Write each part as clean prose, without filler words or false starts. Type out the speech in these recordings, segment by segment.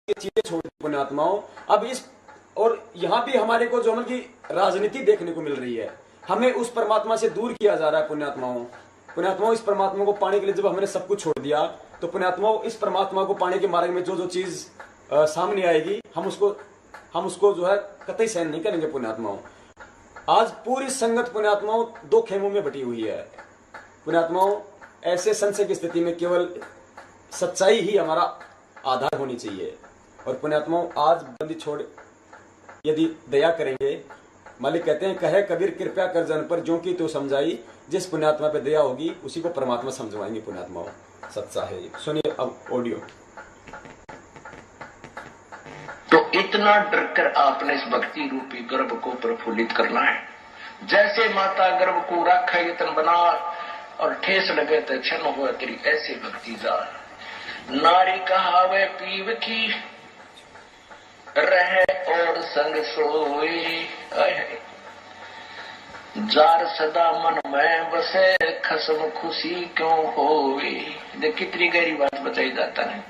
चीजें छोड़ दी पुण्यात्माओं। अब इस और यहाँ भी हमारे को जो मतलब की राजनीति देखने को मिल रही है, हमें उस परमात्मा से दूर किया जा रहा है। पुण्यात्माओं पुण्यात्माओं इस परमात्मा को पाने के लिए जब हमने सब कुछ छोड़ दिया, तो पुण्यात्माओं इस परमात्मा को पाने के मार्ग में जो जो चीज सामने आएगी, हम उसको जो है कतई सहन नहीं करेंगे। पुण्यात्माओं आज पूरी संगत पुण्यात्माओं दो खेमों में बटी हुई है। पुण्यात्माओं ऐसे संशय की स्थिति में केवल सच्चाई ही हमारा आधार होनी चाहिए। और पुण्यात्माओं आज बंदी छोड़ यदि दया करेंगे, मालिक कहते हैं कहे कबीर कृपया कर जन पर जो की तो समझाई, जिस पुण्यात्मा पे दया होगी उसी को परमात्मा समझवाएंगे। पुण्यात्माओं सच्चा है। सुनिए अब ऑडियो। तो इतना डर कर आपने इस भक्ति रूपी गर्भ को प्रफुल्लित करना है। जैसे माता गर्भ को रख यतन बना और ठेस लगे तो क्षण हो तेरी ऐसे भक्ति जार। नारी कहावे पीव की रहे और संग सोई, जार सदा मन में बसे खसम खुशी क्यों होई। देख कितनी गहरी बात बताई जाता है।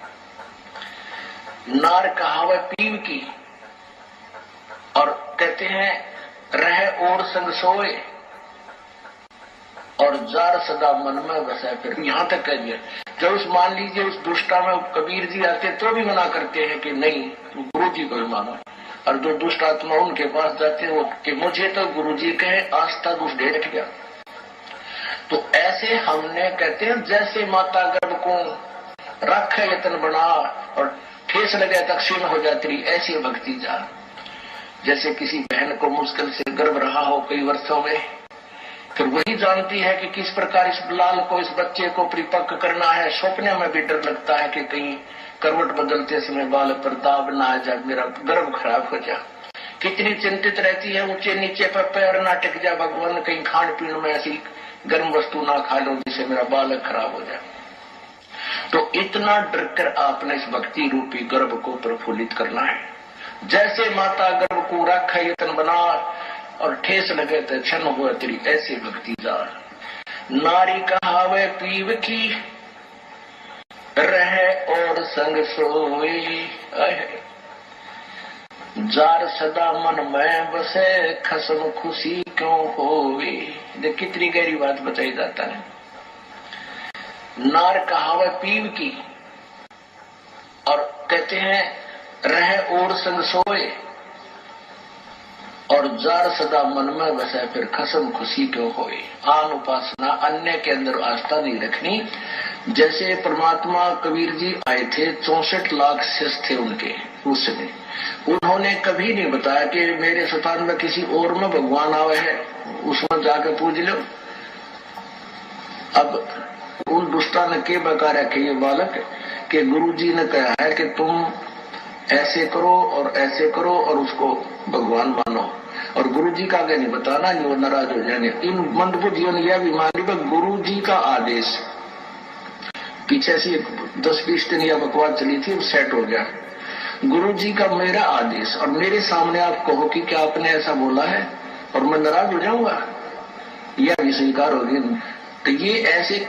नार कहावे पीव की और कहते हैं रहे और संग सोए, और जार सदा मन में बसे। फिर यहां तक कह दिया, जब उस मान लीजिए उस दुष्टा में कबीर जी आते तो भी मना करते हैं कि नहीं गुरु जी को मानो, और जो दुष्ट आत्मा उनके पास जाते हैं वो कि मुझे तो गुरु जी कहे आस्था दुष्ट दे रख गया। तो ऐसे हमने कहते हैं जैसे माता गर्भ को रख यतन बना और ठेस लगे तक क्षीण हो जाती रही, ऐसी भक्ति जा। जैसे किसी बहन को मुश्किल से गर्भ रहा हो कई वर्षों में, फिर वही जानती है कि किस प्रकार इस लाल को इस बच्चे को परिपक्व करना है। सपने में भी डर लगता है कि कहीं करवट बदलते समय बाल पर दाब ना आ जाए, मेरा गर्भ खराब हो जाए। कितनी चिंतित रहती है, ऊंचे नीचे पर पैर ना टिक जाए, भगवान कहीं खान पीन में ऐसी गर्म वस्तु ना खा लो जिससे मेरा बालक खराब हो जाए। तो इतना डर कर आपने इस भक्ति रूपी गर्भ को प्रफुल्लित करना है। जैसे माता गर्भ को रख यतन बना और ठेस लगे तो क्षण हो तेरी ऐसे भक्ति जार। नारी कहावे पीव की रहे और संग सोई, जार सदा मन में बसे खसम खुशी क्यों होई। देख कितनी गहरी बात बताई जाता है। नार कहावे पीव की और कहते हैं रहे और संग सोए, और जार सदा मन में बसे फिर खसम खुशी क्यों होए। आन उपासना अन्य के अंदर आस्था नहीं रखनी। जैसे परमात्मा कबीर जी आए थे, 64 लाख शिष्य थे उनके उस समय, उन्होंने कभी नहीं बताया कि मेरे स्थान में किसी और में भगवान आवे है, उसमें जाकर पूज लो। अब उन दुष्टा ने के बकार है कि ये बालक के गुरु जी ने कहा है कि तुम ऐसे करो और ऐसे करो और उसको भगवान मानो, और गुरु जी का आगे नहीं बताना, जो नाराज हो जाएंगे। इन मंदबुद्धियों ने यह भी मान ली गुरु जी का आदेश। पीछे से 10-20 दिन यह बकवास चली थी, सेट हो गया। गुरु जी का मेरा आदेश और मेरे सामने आप कहो कि क्या आपने ऐसा बोला है और मैं नाराज हो जाऊंगा, यह भी स्वीकार होगी। तो ये ऐसे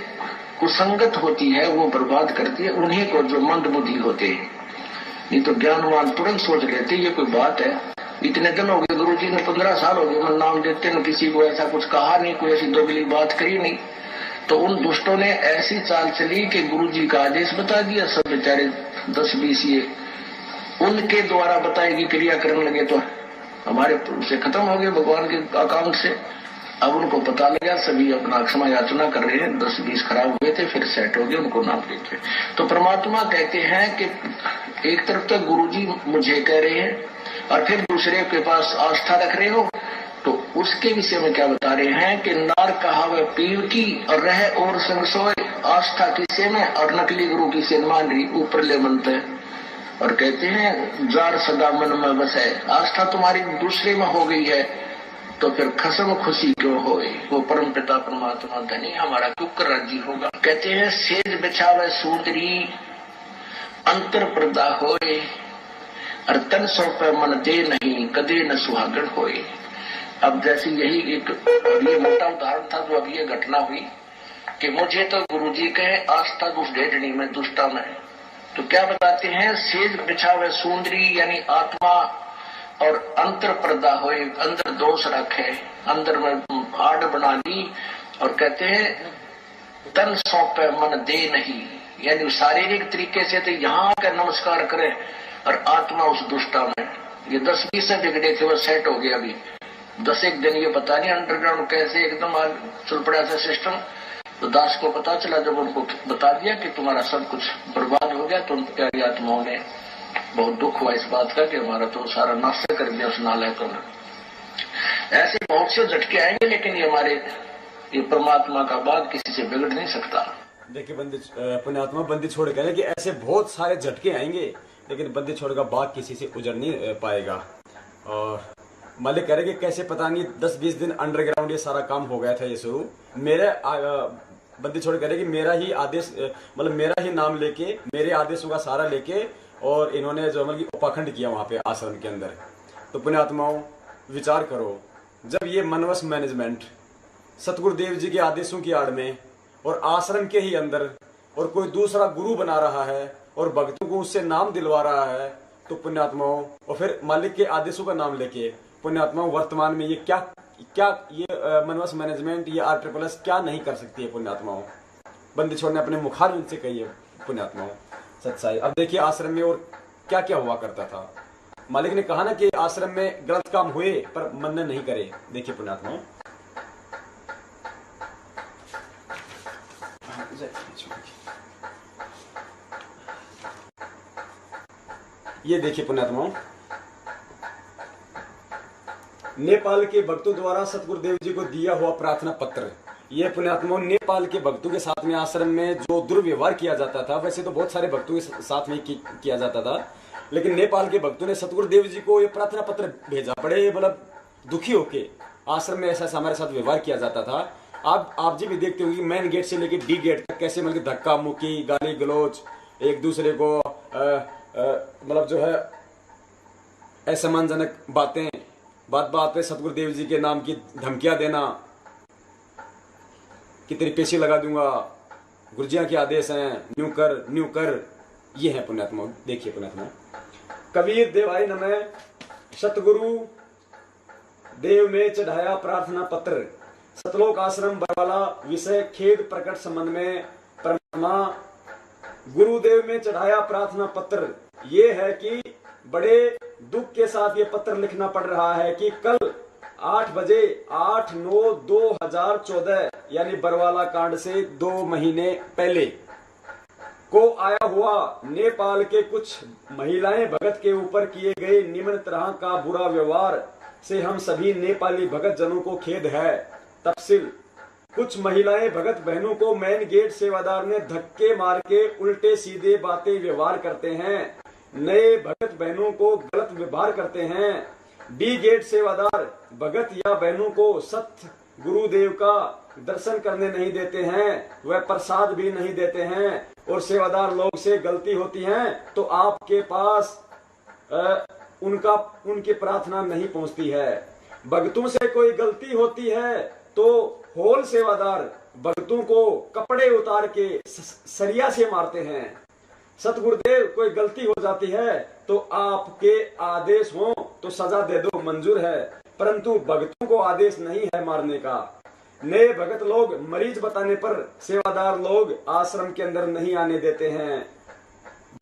कुसंगत होती है, वो बर्बाद करती है उन्हीं को जो मंद बुद्धि होते हैं। नहीं तो ज्ञानवान तुरंत सोच लेते ये कोई बात है। इतने दिन हो गए गुरु जी ने, 15 साल हो गए, मैं नाम देते न किसी को ऐसा कुछ कहा नहीं, कोई ऐसी दोगली बात करी नहीं। तो उन दुष्टों ने ऐसी चाल चली कि गुरु जी का आदेश बता दिया, सब बेचारे 10-20 ये उनके द्वारा बताएगी क्रिया करने लगे, तो हमारे से खत्म हो गए भगवान के अकाउंट से। अब उनको पता लगा, सभी अपना क्षमा याचना कर रहे हैं। 10-20 खराब हुए थे, फिर सेट हो गए, उनको नाम देते। तो परमात्मा कहते हैं कि एक तरफ तो गुरु जी मुझे कह रहे हैं और फिर दूसरे के पास आस्था रख रहे हो, तो उसके विषय में क्या बता रहे हैं कि नार कहावे पीव की और रहे और संग सोए। आस्था किसे में और नकली गुरु की से मान रही, ऊपर ले बनते हैं और कहते हैं जार सदा मन में बसे। आस्था तुम्हारी दूसरे में हो गई है तो फिर खसम खुशी क्यों होए। वो परम पिता परमात्मा धनी हमारा क्यों राजी होगा। कहते हैं सेज बिछावे सूदरी अंतर पर्दा होए, और तन सौंपे मन दे नहीं कदे न सुहागण होए। अब जैसे यही एक ये मोटा उदाहरण था जो अभी ये घटना हुई कि मुझे तो गुरुजी कहे आस्था दुष्ट ढेडनी में दुष्टा में, तो क्या बताते हैं, सेज बिछावे सुंदरी यानी आत्मा और अंतर पर्दा होए, अंदर दोष रखे, अंदर में आड़ बना ली, और कहते हैं तन सौंपे मन दे नहीं, यानी शारीरिक तरीके से तो यहाँ आकर नमस्कार करे, और आत्मा उस दुष्टा में, ये 10-20 से बिगड़े थे वो सेट हो गया। अभी 10 एक दिन ये पता नहीं अंडरग्राउंड कैसे एकदम चल पड़ा था सिस्टम। तो दास को पता चला, जब उनको बता दिया कि तुम्हारा सब कुछ बर्बाद हो गया, तो उन प्यारी आत्माओं ने बहुत दुख हुआ इस बात का कि हमारा तो सारा नाश कर दिया उस नालायकों ने। ऐसे बहुत से झटके आएंगे, लेकिन ये परमात्मा का बाग किसी से बिगड़ नहीं सकता। देखिए बंदी पुण्यात्मा बंदी छोड़ कह रहे कि ऐसे बहुत सारे झटके आएंगे, लेकिन बंदी छोड़ का बाग किसी से उजड़ नहीं पाएगा। और मालिक कह रहे कि कैसे पता नहीं 10-20 दिन अंडरग्राउंड ये सारा काम हो गया था ये शुरू। मेरे बंदी छोड़ कह रहे कि मेरा ही आदेश, मतलब मेरा ही नाम लेके, मेरे आदेशों का सहारा लेके, और इन्होंने जो मतलब उपाखंड किया वहां पे आश्रम के अंदर। तो पुण्यात्माओं विचार करो, जब ये मनवस मैनेजमेंट सतगुरुदेव जी के आदेशों की आड़ में और आश्रम के ही अंदर और कोई दूसरा गुरु बना रहा है और भक्तों को उससे नाम दिलवा रहा है, तो पुण्यात्माओं और फिर मालिक के आदेशों का नाम लेके पुण्यात्माओं वर्तमान में ये क्या ये मनवस मैनेजमेंट, ये RSSS क्या नहीं कर सकती है पुण्यात्माओं। बंदी छोड़ ने अपने मुखार से कही है पुण्यात्माओं सच्चाई। अब देखिए आश्रम में और क्या क्या हुआ करता था। मालिक ने कहा ना कि आश्रम में गलत काम हुए पर मन नहीं करे। देखिए पुण्यात्माओं, ये देखिए पुण्यात्माओं, नेपाल के भक्तों द्वारा सतगुरुदेव जी को दिया हुआ प्रार्थना पत्र। ये पुण्यात्माओं नेपाल के भक्तों के साथ में आश्रम में जो दुर्व्यवहार किया जाता था, वैसे तो बहुत सारे भक्तों के साथ में किया जाता था, लेकिन नेपाल के भक्तों ने सतगुरुदेव जी को ये प्रार्थना पत्र भेजा। बड़े मतलब दुखी होके आश्रम में ऐसा हमारे साथ व्यवहार किया जाता था। आप जी भी देखते होंगे मेन गेट से लेके डी गेट तक कैसे मतलब धक्का मुक्की, गाली गलौज, एक दूसरे को मतलब जो है असम्मानजनक बातें, बात बात पे सतगुरुदेव जी के नाम की धमकियां देना कि तेरी पेशी लगा दूंगा, गुरुजियां के आदेश हैं, न्यू कर, ये है पुण्यात्मा। देखिए पुण्यात्मा, कबीर देवाई नमः सतगुरु देव में चढ़ाया प्रार्थना पत्र। सतलोक आश्रम बरवाला, विषय खेद प्रकट संबंध में परमात्मा गुरुदेव में चढ़ाया प्रार्थना पत्र। ये है कि बड़े दुख के साथ ये पत्र लिखना पड़ रहा है कि कल 8 बजे 8/9/2014 यानी बरवाला कांड से 2 महीने पहले को आया हुआ नेपाल के कुछ महिलाएं भगत के ऊपर किए गए निम्न तरह का बुरा व्यवहार से हम सभी नेपाली भगत जनों को खेद है। तफसील, कुछ महिलाएं भगत बहनों को मेन गेट सेवादार ने धक्के मार के उल्टे सीधे बातें व्यवहार करते हैं, नए भगत बहनों को गलत व्यवहार करते हैं। डी गेट सेवादार भगत या बहनों को सत्य गुरुदेव का दर्शन करने नहीं देते हैं, वह प्रसाद भी नहीं देते हैं, और सेवादार लोग से गलती होती है तो आपके पास उनकी प्रार्थना नहीं पहुंचती है। भक्तों से कोई गलती होती है तो होल सेवादार भक्तों को कपड़े उतार के सरिया से मारते हैं। सतगुरुदेव कोई गलती हो जाती है तो आपके आदेश हो तो सजा दे दो, मंजूर है, परंतु भक्तों को आदेश नहीं है मारने का। नए भगत लोग मरीज बताने पर सेवादार लोग आश्रम के अंदर नहीं आने देते हैं।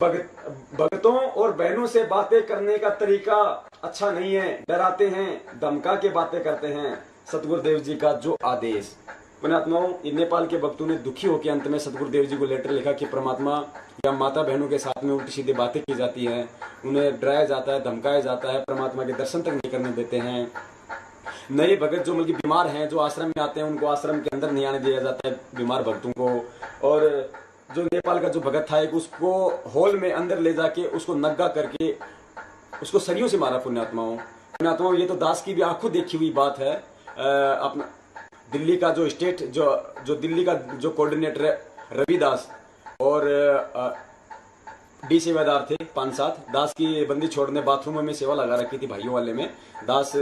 भक्तों और बहनों से बातें करने का तरीका अच्छा नहीं है, डराते हैं, धमका के बातें करते हैं। सतगुरुदेव जी का जो आदेश, पुण्यात्माओं, नेपाल के भक्तों ने दुखी होकर अंत में सतगुरुदेव जी को लेटर लिखा कि परमात्मा या माता बहनों के साथ में उल्टी सीधी बातें की जाती हैं, उन्हें डराया जाता है, धमकाया जाता है, परमात्मा के दर्शन तक नहीं करने देते हैं। नए भगत जो मतलब बीमार हैं, जो आश्रम में आते हैं, उनको आश्रम के अंदर नहीं आने दिया जाता है बीमार भक्तों को। और जो नेपाल का जो भगत था एक उसको हॉल में अंदर ले जाके उसको नग्गा करके उसको सरियों से मारा। पुण्यात्माओं, ये तो दास की भी आंखों देखी हुई बात है। अपना दिल्ली का जो स्टेट जो दिल्ली का जो कोऑर्डिनेटर है रविदास और डी सेवादार थे 5-7 दास की बंदी छोड़ने बाथरूम में सेवा लगा रखी थी भाइयों वाले में। दास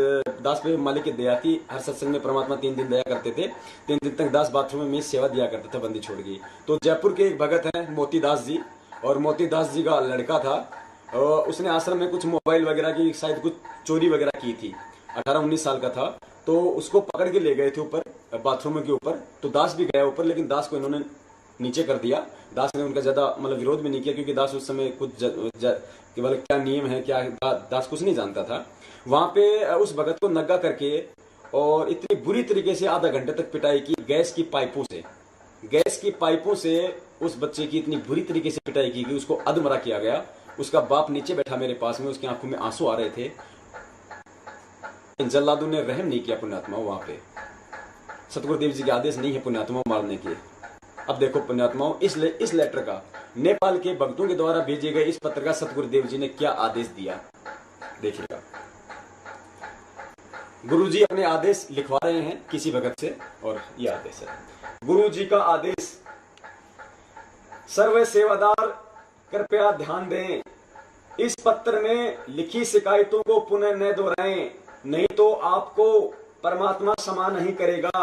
पे मालिक की दया थी। हर सत्संग में परमात्मा 3 दिन दया करते थे। 3 दिन तक दास बाथरूम में सेवा दिया करता था बंदी छोड़ की। तो जयपुर के एक भगत हैं मोती दास जी, और मोती दास जी का लड़का था, और उसने आश्रम में कुछ मोबाइल वगैरह की शायद कुछ चोरी वगैरह की थी। 18-19 साल का था, तो उसको पकड़ के ले गए थे ऊपर बाथरूम के ऊपर। तो दास भी गया ऊपर, लेकिन दास को इन्होंने नीचे कर दिया। दास ने उनका ज्यादा मतलब विरोध भी नहीं किया, क्योंकि दास उस समय कुछ केवल क्या नियम है क्या दास कुछ नहीं जानता था। वहां पे उस भगत को नंगा करके और इतनी बुरी तरीके से आधा घंटे तक पिटाई की गैस की पाइपों से उस बच्चे की इतनी बुरी तरीके से पिटाई की कि उसको अधमरा किया गया। उसका बाप नीचे बैठा मेरे पास में, उसकी आंखों में आंसू आ रहे थे। जल्लादों ने रहम नहीं किया पुण्यात्मा वहां पे। सतगुरुदेव जी के आदेश नहीं है पुण्यात्मा मारने के। अब देखो पुण्यात्माओं, इस लेटर का नेपाल के भक्तों के द्वारा भेजे गए इस पत्र का सतगुरुदेव जी ने क्या आदेश दिया, देखिएगा। गुरु जी अपने आदेश लिखवा रहे हैं किसी भगत से, और ये आदेश है गुरु जी का आदेश। सर्व सेवादार कृपया ध्यान दें, इस पत्र में लिखी शिकायतों को पुनः न दोहराएं, नहीं तो आपको परमात्मा क्षमा नहीं करेगा,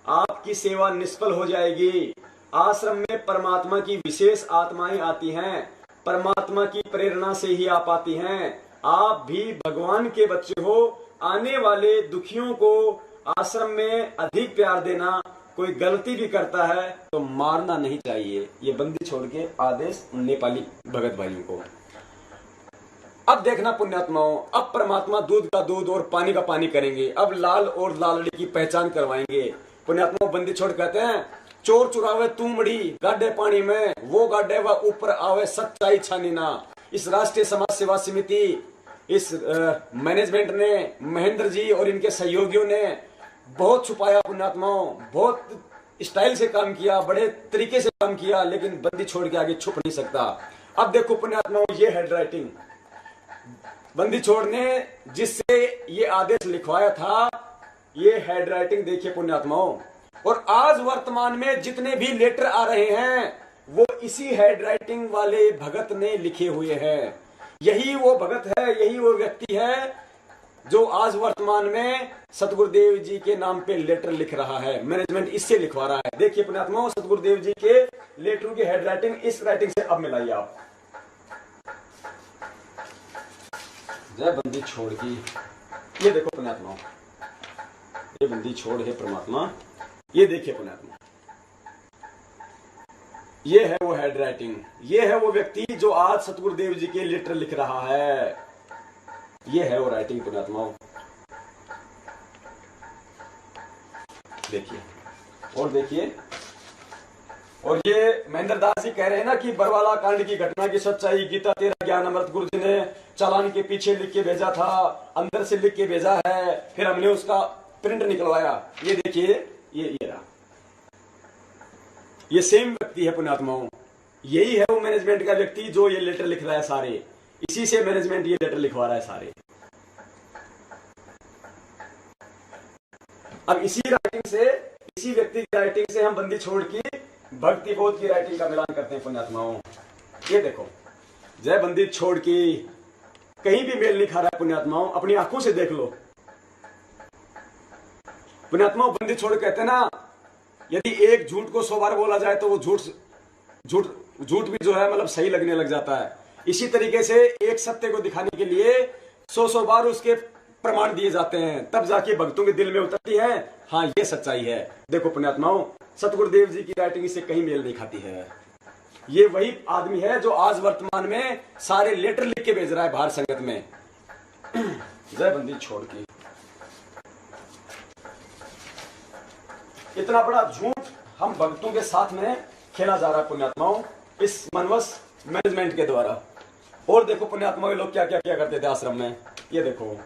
आपकी सेवा निष्फल हो जाएगी। आश्रम में परमात्मा की विशेष आत्माएं आती हैं, परमात्मा की प्रेरणा से ही आप आती हैं। आप भी भगवान के बच्चे हो। आने वाले दुखियों को आश्रम में अधिक प्यार देना, कोई गलती भी करता है तो मारना नहीं चाहिए। ये बंदी छोड़ के आदेश नेपाली भगत भाइयों को। अब देखना पुण्यात्माओं, अब परमात्मा दूध का दूध और पानी का पानी करेंगे। अब लाल और लालड़ी की पहचान करवाएंगे। पुण्यात्माओं बंदी छोड़ कहते हैं, चोर चुरावे तूमड़ी गाड्डे पानी में, वो गाड्डे व ऊपर आवे सच्चाई छानी ना। इस राष्ट्रीय समाज सेवा समिति, इस मैनेजमेंट ने, महेंद्र जी और इनके सहयोगियों ने बहुत छुपाया पुण्यात्माओं, बहुत स्टाइल से काम किया, बड़े तरीके से काम किया, लेकिन बंदी छोड़ के आगे छुप नहीं सकता। अब देखो पुण्यात्माओं, ये हैंड राइटिंग बंदी छोड़ ने जिससे ये आदेश लिखवाया था, ये हैंड राइटिंग देखिए पुण्यात्माओं। और आज वर्तमान में जितने भी लेटर आ रहे हैं वो इसी हैंड राइटिंग वाले भगत ने लिखे हुए हैं। यही वो भगत है, यही वो व्यक्ति है जो आज वर्तमान में सतगुरुदेव जी के नाम पे लेटर लिख रहा है। मैनेजमेंट इससे लिखवा रहा है। देखिए पुण्यात्माओं, सतगुरुदेव जी के लेटरों की हैंड राइटिंग इस राइटिंग से अब मिलाइए आप। जय बंदी छोड़ की, ये देखो पुण्यात्माओं, ये बंदी छोड़ है परमात्मा। ये देखिए पुण्यात्मा, ये है वो हैंड राइटिंग, ये है वो व्यक्ति जो आज सतगुरुदेव जी के लेटर लिख रहा है। ये है वो राइटिंग पुण्यात्माओं, देखिए और देखिए। और ये महेंद्र दास जी कह रहे हैं ना कि बरवाला कांड की घटना की सच्चाई गीता तेरा ज्ञान अमृत गुरु जी ने चालान के पीछे लिख के भेजा था, अंदर से लिख के भेजा है, फिर हमने उसका प्रिंट निकलवाया। ये देखिए, ये रहा, ये सेम व्यक्ति है पुण्यात्माओं। यही है वो मैनेजमेंट का व्यक्ति जो ये लेटर लिख रहा है सारे। इसी से मैनेजमेंट ये लेटर लिखवा रहा है सारे। अब इसी राइटिंग से, इसी व्यक्ति की राइटिंग से हम बंदी छोड़ की भक्ति बोध की राइटिंग का मिलान करते हैं पुण्यात्माओं। ये देखो, जय बंदी छोड़ की कहीं भी मेल नहीं खा रहा है पुण्यात्माओं, अपनी आंखों से देख लो पुण्यात्माओं। बंदी छोड़ कहते हैं ना, यदि एक झूठ को 100 बार बोला जाए तो वो झूठ भी जो है मतलब सही लगने लग जाता है। इसी तरीके से एक सत्य को दिखाने के लिए 100 बार उसके प्रमाण दिए जाते हैं, तब जाके भक्तों के दिल में उतरती है, हाँ ये सच्चाई है। देखो पुण्यात्माओं, सतगुरुदेव जी की राइटिंग इससे कहीं मेल नहीं खाती है। ये वही आदमी है जो आज वर्तमान में सारे लेटर लिख के भेज रहा है बाहर संगत में। जय बंदी छोड़ की, इतना बड़ा झूठ हम भक्तों के साथ में खेला जा रहा है पुण्यात्माओं, इस मनवस मैनेजमेंट के द्वारा। और देखो पुण्यात्माओं, ये लोग क्या क्या क्या करते थे आश्रम में। ये देखो,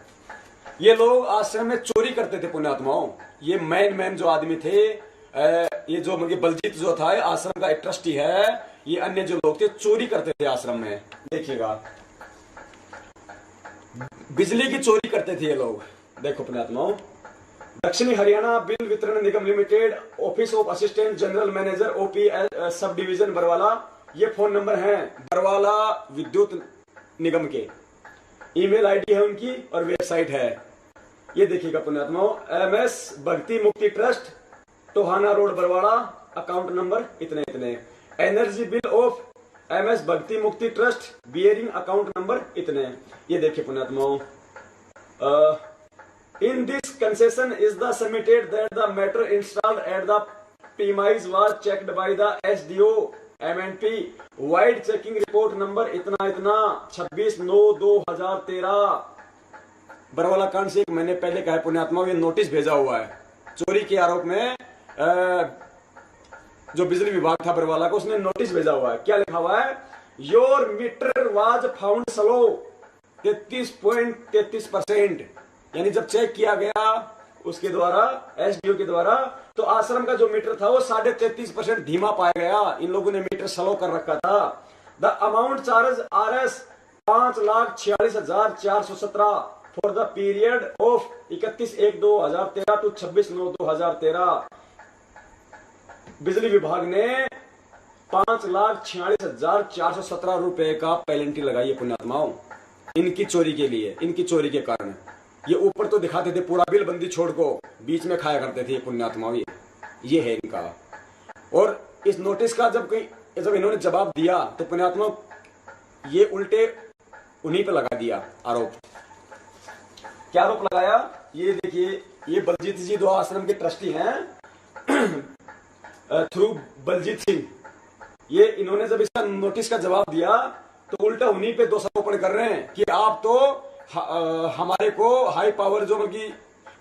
ये लोग आश्रम में चोरी करते थे पुण्यात्माओं। ये मैन जो आदमी थे, ये जो मतलब बलजीत जो था आश्रम का एक ट्रस्टी है, ये अन्य जो लोग थे चोरी करते थे आश्रम में। देखिएगा, बिजली की चोरी करते थे ये लोग। देखो पुण्यात्माओं, दक्षिणी हरियाणा बिल वितरण निगम limited, office of assistant general manager OP sub division Barwala, ये फोन नंबर है बरवाला विद्युत निगम के। ईमेल आईडी है उनकी और वेबसाइट है। ये देखिएगा पुण्यात्माओं, MS Bhakti Mukti trust, Tohana road Barwada, account number इतने इतने। Energy bill of MS Bhakti Mukti trust bearing account number इतने। ये देखिए पुण्यात्माओं, in this concession is the submitted that the matter installed at the premise was checked by the SDO MNP vide checking report number इतना इतना 26/9/2013। बरवाला कांड से एक महीने पहले कहा पुण्यात्माओं, ये नोटिस भेजा हुआ है चोरी के आरोप में। जो बिजली विभाग था बरवाला को, उसने नोटिस भेजा हुआ है। क्या लिखा हुआ है? Your meter was found slow 33.33%। यानी जब चेक किया गया उसके द्वारा, SDO के द्वारा, तो आश्रम का जो मीटर था वो 33.5% धीमा पाया गया। इन लोगों ने मीटर स्लो कर रखा था। The amount charge RS 5,46,417 for the period of 31/1/2013 to 26/9/2013। बिजली विभाग ने 5,46,417 रुपए का पेनल्टी लगाई है पुण्यात्माओं, इनकी चोरी के लिए, इनकी चोरी के कारण। ये ऊपर तो दिखाते थे पूरा बिल बंदी छोड़ को, बीच में खाया करते थे ये पुण्यात्माओं। ये है इनका। और इस नोटिस का जब इन्होंने जवाब दिया तो पुण्यात्माओं ये उल्टे उन्हीं पे लगा दिया आरोप। क्या आरोप लगाया? ये देखिए, ये बलजीत जी दो आश्रम के ट्रस्टी हैं थ्रू बलजीत सिंह। ये इन्होंने जब इसका नोटिस का जवाब दिया तो उल्टा उन्हीं पे दोषारोपण कर रहे हैं कि आप तो हमारे को हाई पावर जो की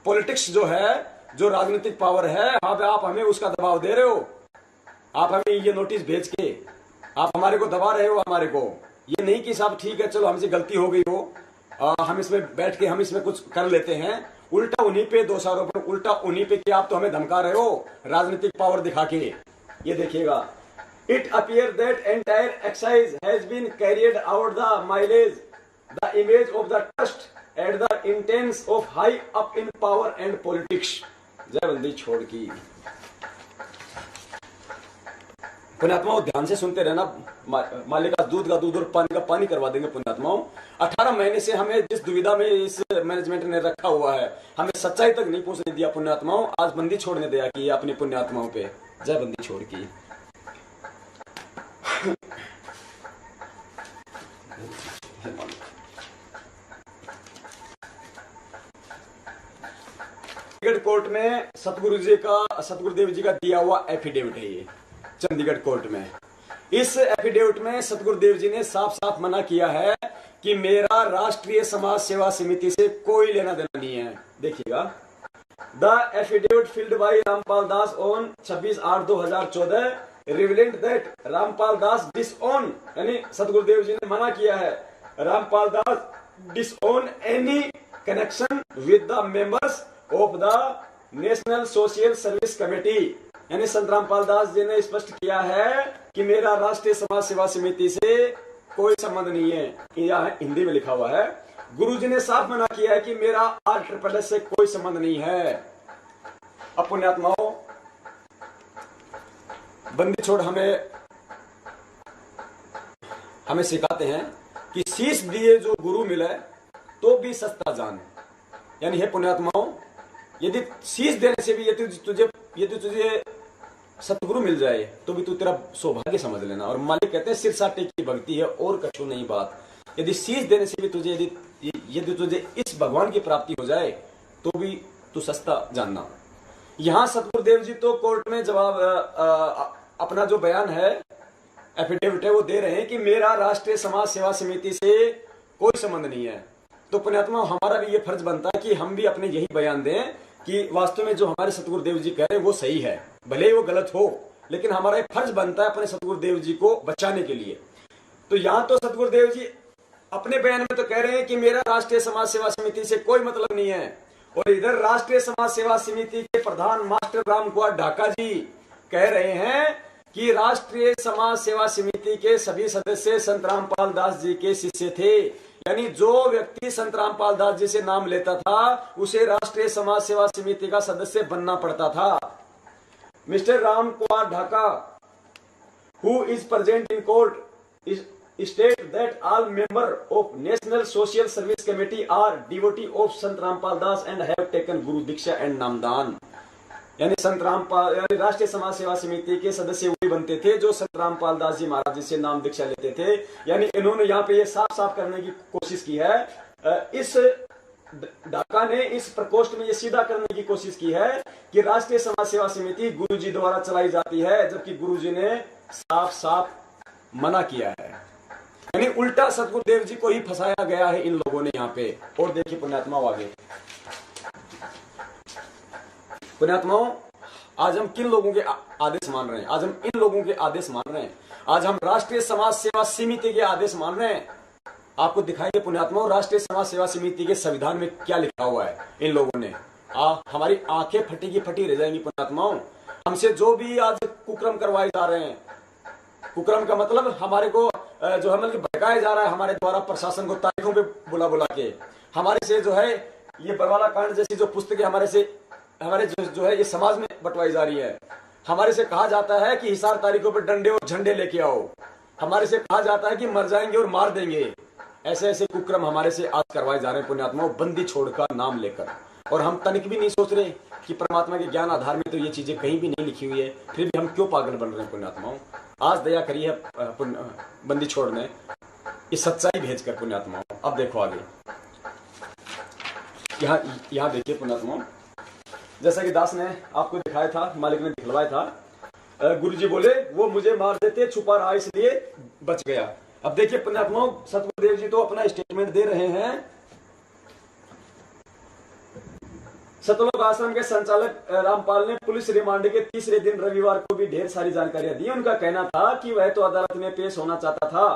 पॉलिटिक्स जो है, जो राजनीतिक पावर है, आप हमें उसका दबाव दे रहे हो। आप हमें ये नोटिस भेज के आप हमारे को दबा रहे हो। हमारे को ये नहीं कि साहब ठीक है चलो हमसे गलती हो गई हो, हम इसमें बैठ के हम इसमें कुछ कर लेते हैं। उल्टा उन्हीं पे दोषारोपण, उल्टा उन्हीं पे कि आप तो हमें धमका रहे हो राजनीतिक पावर दिखा के। ये देखिएगा, it appear that entire exercise has been carried out the mileage the image of the trust at the instance of high up in power and politics. जय बंदी छोड़ की। पुण्यात्माओं ध्यान से सुनते रहना, मालिक का दूध और पानी का पानी करवा देंगे पुण्यात्माओं। 18 महीने से हमें जिस दुविधा में इस मैनेजमेंट ने रखा हुआ है, हमें सच्चाई तक नहीं पहुंचने दिया पुण्यात्माओं। आज बंदी छोड़ने दिया कि अपनी पुण्यात्माओं पे। जय बंदी छोड़ की। चंडीगढ़ कोर्ट में सतगुरुदेव जी का दिया हुआ एफिडेविट है ये, चंडीगढ़ कोर्ट में। इस एफिडेविट में सतगुरुदेव जी ने साफ साफ मना किया है कि मेरा राष्ट्रीय समाज सेवा समिति से कोई लेना देना नहीं है। देखिएगा, the affidavit filed by Rampal Das on 26/8/2014 relevant that Rampal Das disown, यानी सतगुरुदेव जी ने मना किया है Rampal Das disown any connection with the members of the national social service committee. यानी संत रामपाल दास जी ने स्पष्ट किया है कि मेरा राष्ट्रीय समाज सेवा समिति से कोई संबंध नहीं है। यह हिंदी में लिखा हुआ है। गुरुजी ने साफ मना किया है कि मेरा RSSS से कोई संबंध नहीं है। अब पुण्यात्माओं, बंदी छोड़ हमें सिखाते हैं कि शीश दिए जो गुरु मिले तो भी सस्ता जान। यानी है पुण्यात्माओं, यदि शीश देने से भी यदि तुझे सतगुरु मिल जाए तो भी तू तेरा सौभाग्य समझ लेना। और मालिक कहते हैं सिरसाटे की भक्ति है और कछु नहीं बात। यदि शीश देने से भी तुझे यदि तुझे इस भगवान की प्राप्ति हो जाए तो भी तू सस्ता जानना। यहाँ सतगुरुदेव जी तो कोर्ट में जवाब अपना जो बयान है, एफिडेविट है, वो दे रहे हैं कि मेरा राष्ट्रीय समाज सेवा समिति से कोई संबंध नहीं है। तो पुण्यात्मा हमारा भी ये फर्ज बनता है कि हम भी अपने यही बयान दें कि वास्तव में जो हमारे सतगुरुदेव जी कह रहे हैं वो सही है, भले ही वो गलत हो, लेकिन हमारा एक फर्ज बनता है अपने सतगुरुदेव जी को बचाने के लिए। तो यहाँ तो सतगुरुदेव जी अपने बयान में तो कह रहे हैं कि मेरा राष्ट्रीय समाज सेवा समिति से कोई मतलब नहीं है, और इधर राष्ट्रीय समाज सेवा समिति के प्रधान मास्टर राम कुमार ढाका जी कह रहे हैं कि राष्ट्रीय समाज सेवा समिति के सभी सदस्य संत रामपाल दास जी के शिष्य थे। यानी जो व्यक्ति संत रामपाल दास जी से नाम लेता था उसे राष्ट्रीय समाज सेवा समिति का सदस्य बनना पड़ता था। Mister Ram Kumar Dhaka, who is present in court, state that all members of National Social Service Committee are devotee of Sant Rampal Das and have taken Guru Diksha and Namdan। यानी संत रामपाल यानी राष्ट्रीय समाज सेवा समिति के सदस्य वही बनते थे जो संत रामपाल दास जी महाराज जी से नाम दीक्षा लेते थे। यानी इन्होंने यहाँ पे ये साफ साफ करने की कोशिश की है, इस ढाका ने इस प्रकोष्ठ में ये सीधा करने की कोशिश की है कि राष्ट्रीय समाज सेवा समिति गुरुजी द्वारा चलाई जाती है, जबकि गुरुजी ने साफ साफ मना किया है। यानी उल्टा सतगुरुदेव जी को ही फंसाया गया है इन लोगों ने यहाँ पे। और देखिए पुण्यात्माओं आगे, पुण्यात्माओं आज हम किन लोगों के आदेश मान रहे हैं? आज हम इन लोगों के आदेश मान रहे हैं, आज हम राष्ट्रीय समाज सेवा समिति के आदेश मान रहे हैं। आपको दिखाएंगे पुण्यात्माओं राष्ट्रीय समाज सेवा समिति के संविधान में क्या लिखा हुआ है इन लोगों ने। हमारी आंखें फटी की फटी रह जाएंगी पुण्यात्माओं। हमसे जो भी आज कुक्रम करवाए जा रहे हैं, कुक्रम का मतलब हमारे को जो है मतलब भड़काया जा रहा है हमारे द्वारा प्रशासन को तारीखों पे बुला बुला के, हमारे से जो है ये बरवाला कांड जैसी जो पुस्तकें हमारे जो है ये समाज में बंटवाई जा रही है। हमारे से कहा जाता है कि हिसार तारीखों पर डंडे और झंडे लेके आओ, हमारे से कहा जाता है कि मर जाएंगे और मार देंगे। ऐसे ऐसे कुक्रम हमारे से आज करवाए जा रहे हैं पुण्यात्माओं, बंदी छोड़ का नाम लेकर। और हम तनिक भी नहीं सोच रहे कि परमात्मा के ज्ञान आधार में तो ये चीजें कहीं भी नहीं लिखी हुई है, फिर भी हम क्यों पागल बन रहे हैं पुण्यात्माओं। आज दया करी है बंदी छोड़ने ये सच्चाई भेज कर पुण्यात्माओं। अब देखो आगे, यहाँ देखिए पुण्यात्माओं, जैसा कि दास ने आपको दिखाया था, मालिक ने दिखलवाया था, गुरुजी बोले वो मुझे मार देते, छुपा रहा इसलिए बच गया। अब देखिए पुण्यात्माओं सतगुरुदेव जी तो अपना स्टेटमेंट दे रहे हैं। सतलोक आश्रम के संचालक रामपाल ने पुलिस रिमांड के तीसरे दिन रविवार को भी ढेर सारी जानकारियां दी। उनका कहना था कि वह तो अदालत में पेश होना चाहता था,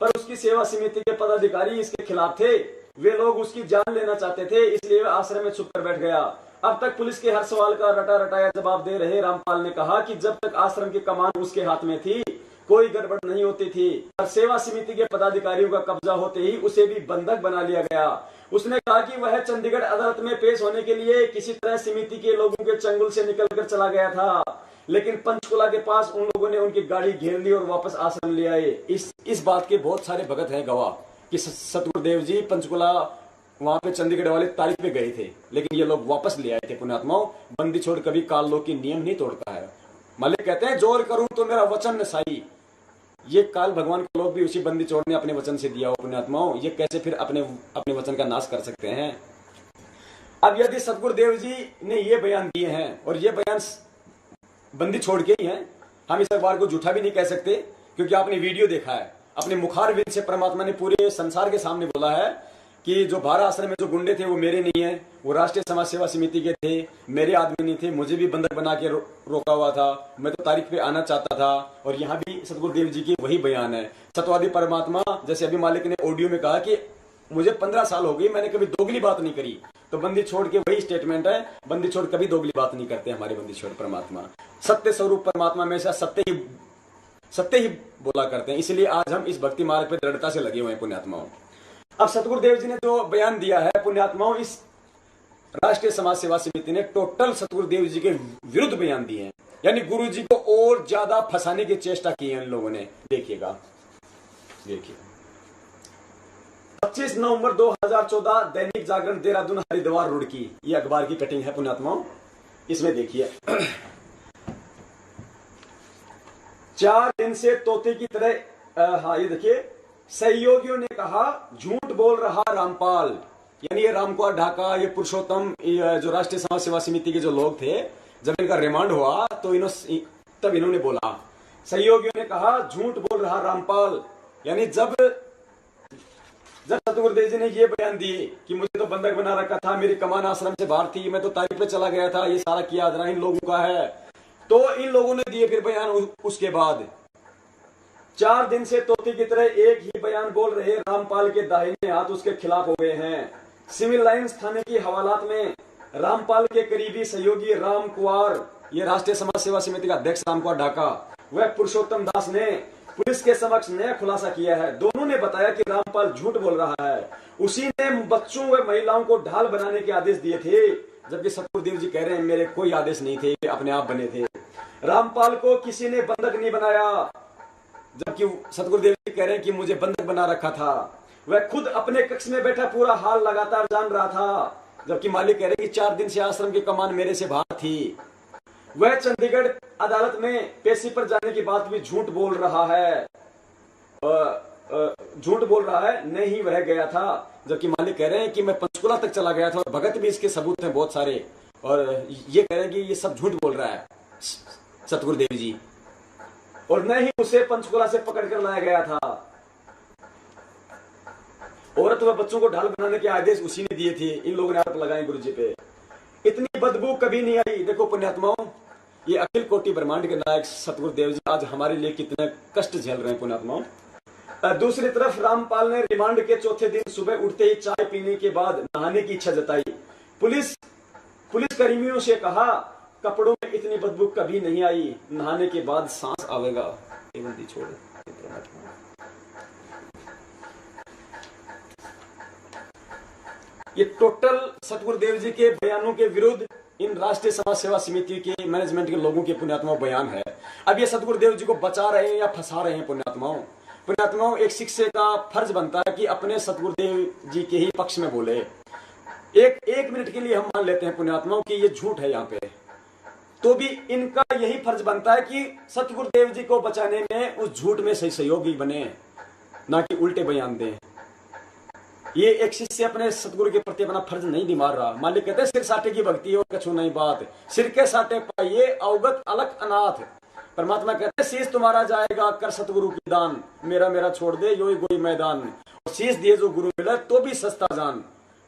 पर उसकी सेवा समिति के पदाधिकारी इसके खिलाफ थे। वे लोग उसकी जान लेना चाहते थे, इसलिए वह आश्रम में छुप कर बैठ गया। अब तक पुलिस के हर सवाल का रटा रटाया जवाब दे रहे रामपाल ने कहा कि जब तक आश्रम की कमान उसके हाथ में थी कोई गड़बड़ नहीं होती थी, और सेवा समिति के पदाधिकारियों का कब्जा होते ही उसे भी बंधक बना लिया गया। उसने कहा कि वह चंडीगढ़ अदालत में पेश होने के लिए किसी तरह समिति के लोगों के चंगुल से निकलकर चला गया था, लेकिन पंचकुला के पास उन लोगों ने उनकी गाड़ी घेर ली और वापस आश्रम ले आए। इस बात के बहुत सारे भगत हैं गवाह कि सतगुरुदेव जी पंचकुला वहां पे चंडीगढ़ वाले तारीख पे गए थे, लेकिन ये लोग वापस ले आए थे पुण्यात्माओं। बंदी छोड़ कभी काल लोक की नियम नहीं तोड़ता है। मालिक कहते हैं जोर करूं तो मेरा वचन न साई। ये काल भगवान के लोग भी उसी बंदी छोड़ ने अपने वचन से दिया हो पुण्यात्माओं, ये कैसे फिर अपने वचन का नाश कर सकते हैं। अब यदि सतगुरुदेव जी ने ये बयान दिए हैं और ये बयान बंदी छोड़ के ही हैं, हम इस अखबार को झूठा भी नहीं कह सकते, क्योंकि आपने वीडियो देखा है। अपने मुखारविंद से परमात्मा ने पूरे संसार के सामने बोला है कि जो भारा आश्रम में जो गुंडे थे वो मेरे नहीं है, वो राष्ट्रीय समाज सेवा समिति के थे, मेरे आदमी नहीं थे, मुझे भी बंधक बना के रोका हुआ था, मैं तो तारीख पे आना चाहता था। और यहाँ भी सतगुरुदेव जी की वही बयान है। सतवादी परमात्मा जैसे अभी मालिक ने ऑडियो में कहा कि मुझे 15 साल हो गई, मैंने कभी दोगली बात नहीं करी, तो बंदी छोड़ के वही स्टेटमेंट है, बंदी छोड़ कभी दोगली बात नहीं करते हमारे बंदी छोड़ परमात्मा। सत्य स्वरूप परमात्मा में से सत्य ही बोला करते हैं, इसलिए आज हम इस भक्ति मार्ग पे दृढ़ता से लगे हुए हैं पुण्यात्माओं। अब सतगुरुदेव जी ने जो बयान दिया है पुण्यात्माओं, इस राष्ट्रीय समाज सेवा समिति ने टोटल सतगुरुदेव जी के विरुद्ध बयान दिए हैं, यानी गुरु जी को और ज्यादा फंसाने की चेष्टा की है इन लोगों ने। देखिएगा, देखिए 25 नवंबर 2014 दैनिक जागरण देहरादून हरिद्वार रुड़की, ये अखबार की कटिंग है पुण्यात्माओं। इसमें देखिए 4 दिन से तोते की तरह, हाँ ये देखिए, सहयोगियों ने कहा झूठ बोल रहा रामपाल, यानी ये रामकुमार ढाका, ये पुरुषोत्तम, जो राष्ट्रीय समाज सेवा समिति के जो लोग थे, जब इनका रिमांड हुआ तो तब इन्होंने बोला, सहयोगियों ने कहा झूठ बोल रहा रामपाल। यानी जब सतगुरुदेव जी ने ये बयान दिए कि मुझे तो बंधक बना रखा था, मेरी कमान आश्रम से बाहर थी, मैं तो तारीख पे चला गया था, ये सारा किया जरा इन लोगों का है, तो इन लोगों ने दिए फिर बयान। उसके बाद 4 दिन से तोते की तरह एक ही बयान बोल रहे रामपाल के दाहिने हाथ उसके खिलाफ हो गए हैं। सिविल लाइंस थाने की हवालात में रामपाल के करीबी सहयोगी राम कुमार, ये राष्ट्रीय समाज सेवा समिति का अध्यक्ष राम कुमार ढाका, वह पुरुषोत्तम दास ने पुलिस के समक्ष नया खुलासा किया है। दोनों ने बताया कि रामपाल झूठ बोल रहा है, उसी ने बच्चों व महिलाओं को ढाल बनाने के आदेश दिए थे, जबकि सतगुरुदेव जी कह रहे हैं मेरे कोई आदेश नहीं थे, अपने आप बने थे। रामपाल को किसी ने बंधक नहीं बनाया, जबकि सतगुरुदेव जी कह रहे हैं कि मुझे बंधक बना रखा था। वह खुद अपने कक्ष में बैठा पूरा हाल लगातार जान रहा था, जबकि मालिक कह रहे हैं कि 4 दिन से आश्रम की कमान मेरे से बाहर थी। वह चंडीगढ़ अदालत में पेशी पर जाने की बात भी झूठ बोल रहा है, झूठ बोल रहा है, नहीं वह गया था। जबकि मालिक कह रहे हैं कि मैं पंचकुला तक चला गया था और भगत भी इसके सबूत हैं बहुत सारे, और ये कह रहे हैं कि ये सब झूठ बोल रहा है सतगुरुदेव जी, और न ही उसे पंचकुला से पकड़ कर लाया गया था। औरत व बच्चों को ढाल बनाने के आदेश उसी ने दिए थे। इन लोगों ने आरोप लगाए गुरु जी पे। इतनी बदबू कभी नहीं आई। देखो पुण्यात्माओं, ये अखिल कोटि ब्रह्मांड के नायक सतगुरुदेव जी आज हमारे लिए कितने कष्ट झेल रहे हैं पुण्यात्माओं। दूसरी तरफ रामपाल ने रिमांड के चौथे दिन सुबह उठते ही चाय पीने के बाद नहाने की इच्छा जताई। पुलिस कर्मियों से कहा, कपड़ों में इतनी बदबू कभी नहीं आई, नहाने के बाद सांस आवेगा। छोड़ ये टोटल सतगुरुदेव जी के बयानों के विरुद्ध इन राष्ट्रीय समाज सेवा समिति के मैनेजमेंट के लोगों के पुण्यात्माओं बयान है। अब ये सतगुरुदेव जी को बचा रहे हैं या फंसा रहे हैं पुण्यात्माओं। पुण्यात्माओं, एक शिष्य का फर्ज बनता है कि अपने सतगुरुदेव जी के ही पक्ष में बोले। एक मिनट के लिए हम मान लेते हैं पुण्यात्माओं कि ये झूठ है यहाँ पे, तो भी इनका यही फर्ज बनता है कि सतगुरुदेव जी को बचाने में उस झूठ में सही सहयोगी बने, ना कि उल्टे बयान दें। ये एक शिष्य अपने सतगुरु के प्रति अपना फर्ज नहीं निभा रहा। मालिक कहते हैं सिर साटे की भक्ति और कछु नहीं बात, सिर के साटे पाइए अवगत अलग अनाथ। परमात्मा कहते हैं शीश तुम्हारा जाएगा कर सतगुरु की दान, मेरा मेरा छोड़ दे यो गोई मैदान। और शीश दिए जो गुरु मिला तो भी सस्ता जान।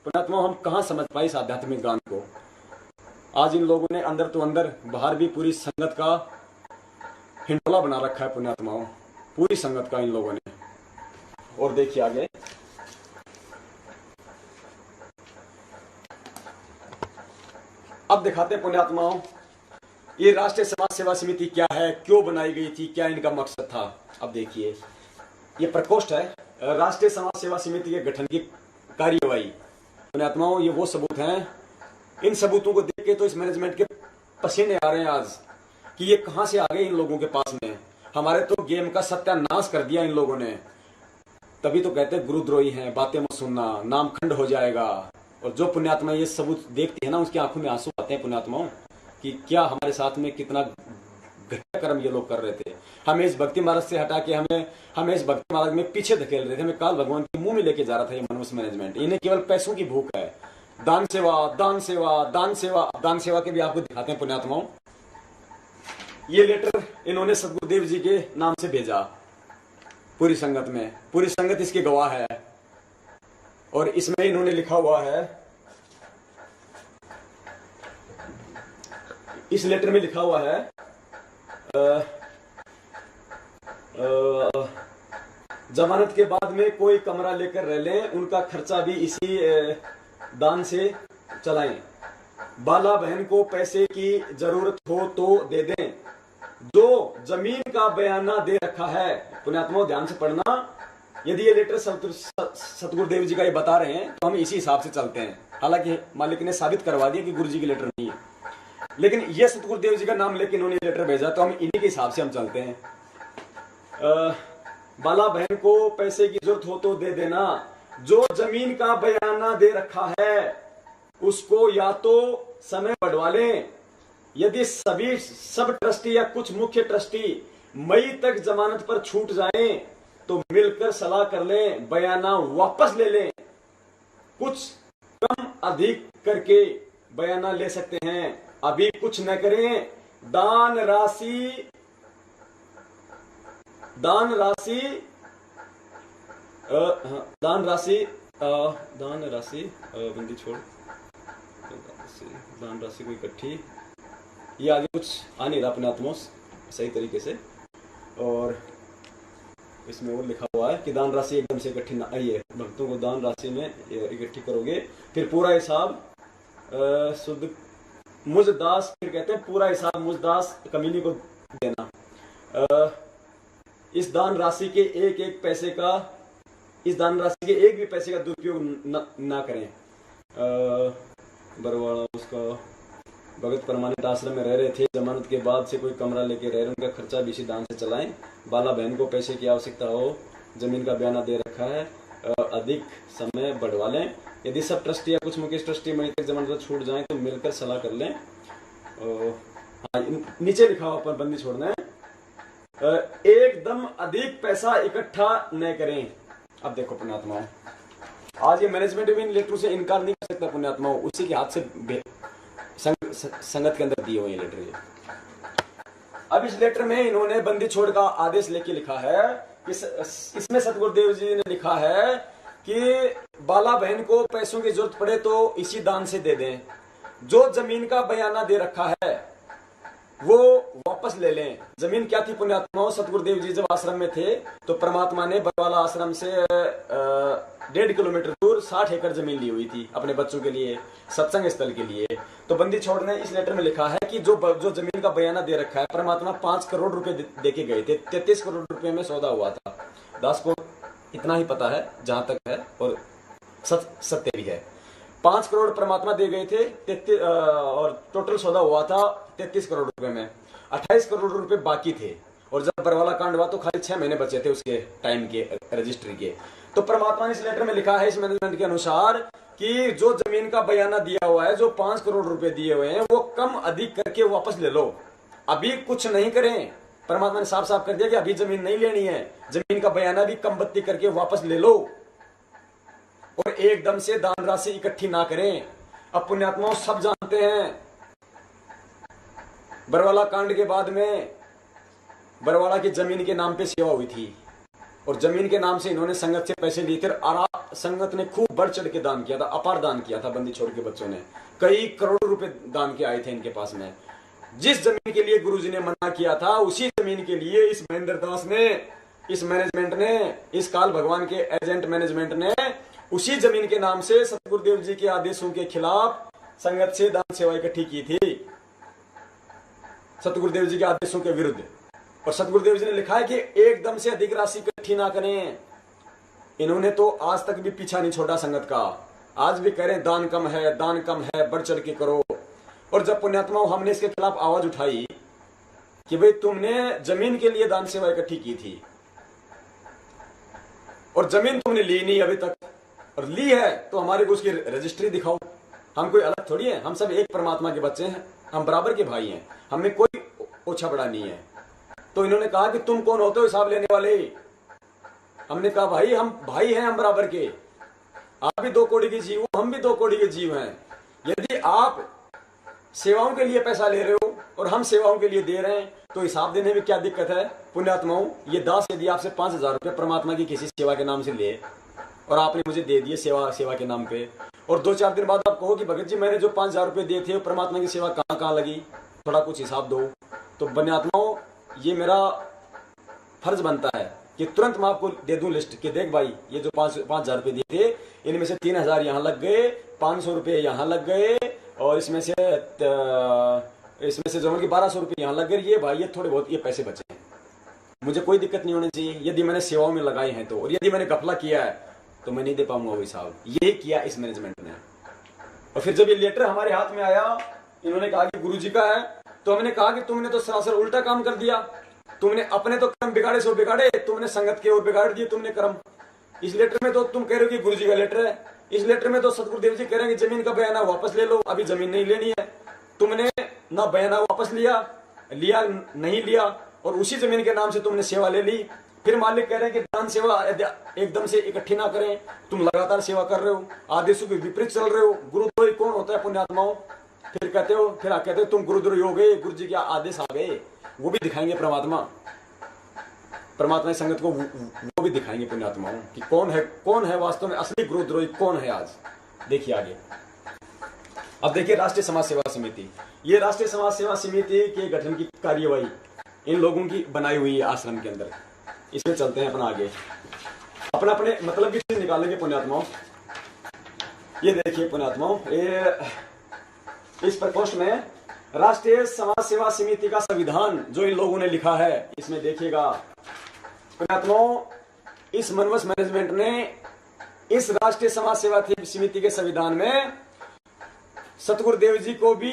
पुण्यात्मा, हम कहाँ समझ पाए इस आध्यात्मिक गान को। आज इन लोगों ने अंदर तो अंदर बाहर भी पूरी संगत का हिंडोला बना रखा है पुण्यात्माओं, पूरी संगत का इन लोगों ने। और देखिए आगे, अब दिखाते हैं पुण्यात्माओं ये राष्ट्रीय समाज सेवा समिति क्या है, क्यों बनाई गई थी, क्या इनका मकसद था। अब देखिए, ये प्रकोष्ठ है राष्ट्रीय समाज सेवा समिति के गठन की कार्यवाही। पुण्यात्माओं, ये वो सबूत हैं, इन सबूतों को देख के तो इस मैनेजमेंट के पसीने आ रहे हैं आज कि ये कहां से आ गए इन लोगों के पास में। हमारे तो गेम का सत्यानाश कर दिया इन लोगों ने। तभी तो कहते हैं गुरुद्रोही हैं, बातें मत सुनना, नाम खंड हो जाएगा। और जो पुण्यात्मा ये सबूत देखते हैं ना, उसकी आंखों में आंसू आते हैं पुण्यात्माओं कि क्या हमारे साथ में कितना घटिया कर्म ये लोग कर रहे थे। हमें इस भक्ति मार्ग से हटा के हमें इस भक्ति मार्ग में पीछे धकेल रहे थे। हमें काल भगवान के मुंह में लेके जा रहा था ये मनुष्य मैनेजमेंट। इन्हें केवल पैसों की भूख है। दान सेवा, दान सेवा, दान सेवा, दान सेवा के भी आपको दिखाते हैं पुण्यात्माओं। ये लेटर इन्होंने सतगुरुदेव जी के नाम से भेजा पूरी संगत में। पूरी संगत इसके गवाह है। और इसमें इन्होंने लिखा हुआ है, इस लेटर में लिखा हुआ है जमानत के बाद में कोई कमरा लेकर रह लें, उनका खर्चा भी इसी दान से चलाएं। बाला बहन को पैसे की जरूरत हो तो दे दें। जो जमीन का बयाना दे रखा है, पुण्यात्माओं ध्यान से पढ़ना, यदि ये लेटर सतगुरुदेव जी का ये बता रहे हैं तो हम इसी हिसाब से चलते हैं। हालांकि मालिक ने साबित करवा दिया कि गुरु जी की लेटर नहीं है, लेकिन ये सतगुरुदेव जी का नाम लेके इन्होंने लेटर भेजा तो हम इन्हीं के हिसाब से हम चलते हैं। बाला बहन को पैसे की जरूरत हो तो दे देना। जो जमीन का बयाना दे रखा है उसको या तो समय बढ़वा लें, यदि सब ट्रस्टी या कुछ मुख्य ट्रस्टी मई तक जमानत पर छूट जाएं तो मिलकर सलाह कर लें, बयाना वापस ले लें। कुछ कम अधिक करके बयाना ले सकते हैं, अभी कुछ न करें। दान राशि बंदी छोड़, दान राशि को इकट्ठी, ये आगे कुछ आ नहीं रहा पुण्यात्माओं सही तरीके से। और इसमें और लिखा हुआ है कि दान राशि एकदम से इकट्ठी ना आइए, भक्तों को दान राशि में इकट्ठी करोगे, फिर पूरा हिसाब शुद्ध मुझदास, फिर कहते हैं पूरा हिसाब मुझदास कमीनी को देना। इस दान राशि के एक एक पैसे का, इस दान राशि के एक भी पैसे का दुरुपयोग ना करें। बरवाड़ा उसका भगत परमानेंट आश्रम में रह रहे थे, जमानत के बाद से कोई कमरा लेके रह रहे, उनका खर्चा भी इसी दान से चलाएं। बाला बहन को पैसे की आवश्यकता हो, जमीन का बयाना दे रखा है, अधिक समय बढ़वा लें। यदि सब ट्रस्टी या कुछ मुख्य ट्रस्टी मई तक जमानत छूट जाए तो मिलकर सलाह कर लें। हाँ, नीचे लिखा हुआ बंदी छोड़ना है, एकदम अधिक पैसा इकट्ठा न करें। अब देखो पुण्यात्माओं, आज ये मैनेजमेंट भी इन लेटरों से इनकार नहीं कर सकता पुण्यात्माओं, उसी के हाथ से संगत के अंदर दिए हुए लेटर ये। अब इस लेटर में इन्होंने बंदी छोड़ का आदेश लेके लिखा है, इसमें सतगुरुदेव जी ने लिखा है कि बाला बहन को पैसों की जरूरत पड़े तो इसी दान से दे दें, जो जमीन का बयाना दे रखा है वो वापस ले लें। जमीन क्या थी पुण्यात्माओं, सतगुरुदेव जी जब आश्रम में थे तो परमात्मा ने बरवाला आश्रम से 1.5 किलोमीटर दूर 60 एकड़ जमीन ली हुई थी अपने बच्चों के लिए, सत्संग स्थल के लिए। तो बंदी छोड़ ने इस लेटर में लिखा है कि जो जमीन का बयाना दे रखा है, परमात्मा 5 करोड़ रुपए दे के गए थे, 33 करोड़ रुपए में सौदा हुआ था। दास को इतना ही पता है जहां तक है, और सत्य भी है। 5 करोड़ परमात्मा दे गए थे, और टोटल सौदा हुआ था 33 करोड़ रुपए में, 28 करोड़ रुपए बाकी थे। और जब बरवाला कांड हुआ तो खाली 6 महीने बचे थे उसके टाइम के रजिस्ट्री के। तो परमात्मा ने इस लेटर में लिखा है इस मैनेजमेंट के अनुसार कि जो जमीन का बयाना दिया हुआ है, जो 5 करोड़ रुपए दिए हुए हैं, वो कम अधिक करके वापस ले लो, अभी कुछ नहीं करें। परमात्मा ने साफ साफ कर दिया कि अभी जमीन नहीं लेनी है, जमीन का बयाना भी कम बत्ती करके वापस ले लो, और एकदम से दान राशि इकट्ठी ना करें। अब पुण्यात्माओं सब जानते हैं बरवाला कांड के बाद में बरवाला की जमीन के नाम पे सेवा हुई थी, और जमीन के नाम से इन्होंने संगत से पैसे लिए थे, और संगत ने खूब बढ़ चढ़ के दान किया था, अपार दान किया था। बंदी छोड़ के बच्चों ने कई करोड़ रुपए दान के आए थे इनके पास में। जिस जमीन के लिए गुरुजी ने मना किया था, उसी जमीन के लिए इस महेंद्र दास ने, इस मैनेजमेंट ने, इस काल भगवान के एजेंट मैनेजमेंट ने उसी जमीन के नाम से सतगुरुदेव जी के आदेशों के खिलाफ संगत से दान सेवा इकट्ठी की थी, सतगुरुदेव जी के आदेशों के विरुद्ध। और सतगुरुदेव जी ने लिखा है कि एकदम से अधिक राशि इकट्ठी ना करें। इन्होंने तो आज तक भी पीछा नहीं छोड़ा संगत का, आज भी कह रहे हैं दान कम है, दान कम है, बढ़ चढ़ के करो। और जब पुण्यात्माओं हमने इसके खिलाफ आवाज उठाई कि भाई तुमने जमीन के लिए दान सेवा इकट्ठी की थी, और जमीन तुमने ली नहीं अभी तक, और ली है तो हमारे को उसकी रजिस्ट्री दिखाओ। हम कोई अलग थोड़ी है, हम सब एक परमात्मा के बच्चे हैं, हम बराबर के भाई हैं, हमें कोई ओछा बड़ा नहीं है। तो इन्होंने कहा कि तुम कौन होते हो हिसाब लेने वाले? हमने कहा भाई हम भाई हैं, हम बराबर के, आप भी 2 कौड़ी के जीव हो, हम भी 2 कौड़ी के जीव हैं। यदि आप सेवाओं के लिए पैसा ले रहे हो और हम सेवाओं के लिए दे रहे हैं, तो हिसाब देने में क्या दिक्कत है पुण्यात्माओं? ये दास यदि आपसे 5,000 रुपये परमात्मा की किसी सेवा के नाम से ले, और आपने मुझे दे दिए सेवा के नाम पे, और 2-4 दिन बाद आप कहो कि भगत जी मैंने जो 5,000 रुपये दिए थे परमात्मा की सेवा कहाँ कहाँ लगी, थोड़ा कुछ हिसाब दो। तो पुण्यात्माओं ये मेरा फर्ज बनता है कि तुरंत मैं आपको दे दूं लिस्ट कि देख भाई ये जो 5,000 रुपये दिए थे, इनमें से 3,000 यहाँ लग गए, 500 रुपये यहाँ लग गए, और इसमें से जो कि 1,200 रुपये यहाँ लग गए। ये भाई ये थोड़े बहुत ये पैसे बचे हैं, मुझे कोई दिक्कत नहीं होनी चाहिए यदि मैंने सेवाओं में लगाए हैं तो, और यदि मैंने घपला किया है तो मैं नहीं दे पाऊंगा वो हिसाब। ये किया इस मैनेजमेंट ने। और फिर जब ये लेटर हमारे हाथ में आया, इन्होंने कहा कि गुरुजी का है, तो हमने कहा कि तुमने तो सरासर उल्टा काम कर दिया, तुमने अपने तो कर्म बिगाड़े सो बिगाड़े, तुमने संगत के और बिगाड़ दिए तुमने कर्म। इस लेटर में तो तुम कह रहे हो कि गुरुजी का लेटर है, इस लेटर में तो सतगुरुदेव जी कह रहे हैं कि जमीन का बयाना वापस ले लो, अभी जमीन नहीं लेनी है। तुमने ना बयाना वापस लिया नहीं लिया, और उसी जमीन के नाम से तुमने सेवा ले ली। फिर मालिक कह रहे हैं कि दान सेवा एकदम से इकट्ठी ना करें, तुम लगातार सेवा कर रहे हो, आदेशों के विपरीत चल रहे हो। गुरुद्रोही कौन होता है पुण्यात्माओं? फिर कहते हो तुम गुरुद्रोही हो गए, गुरु जी के आदेश आ गए, वो भी दिखाएंगे परमात्मा की संगत को, वो भी दिखाएंगे पुण्यात्माओं कि कौन है वास्तव में असली गुरुद्रोही कौन है। आज देखिए आगे। अब देखिए राष्ट्रीय समाज सेवा समिति, ये राष्ट्रीय समाज सेवा समिति के गठन की कार्यवाही इन लोगों की बनाई हुई है आश्रम के अंदर। इसमें चलते हैं अपना आगे, अपने मतलब की चीज निकालेंगे पुण्यात्माओं। ये देखिए पुण्यात्माओं, इस प्रकोष्ठ में राष्ट्रीय समाज सेवा समिति का संविधान जो इन लोगों ने लिखा है, इसमें देखिएगा पुण्यात्माओं, इस मनवस मैनेजमेंट ने इस राष्ट्रीय समाज सेवा समिति के संविधान में सतगुरुदेव जी को भी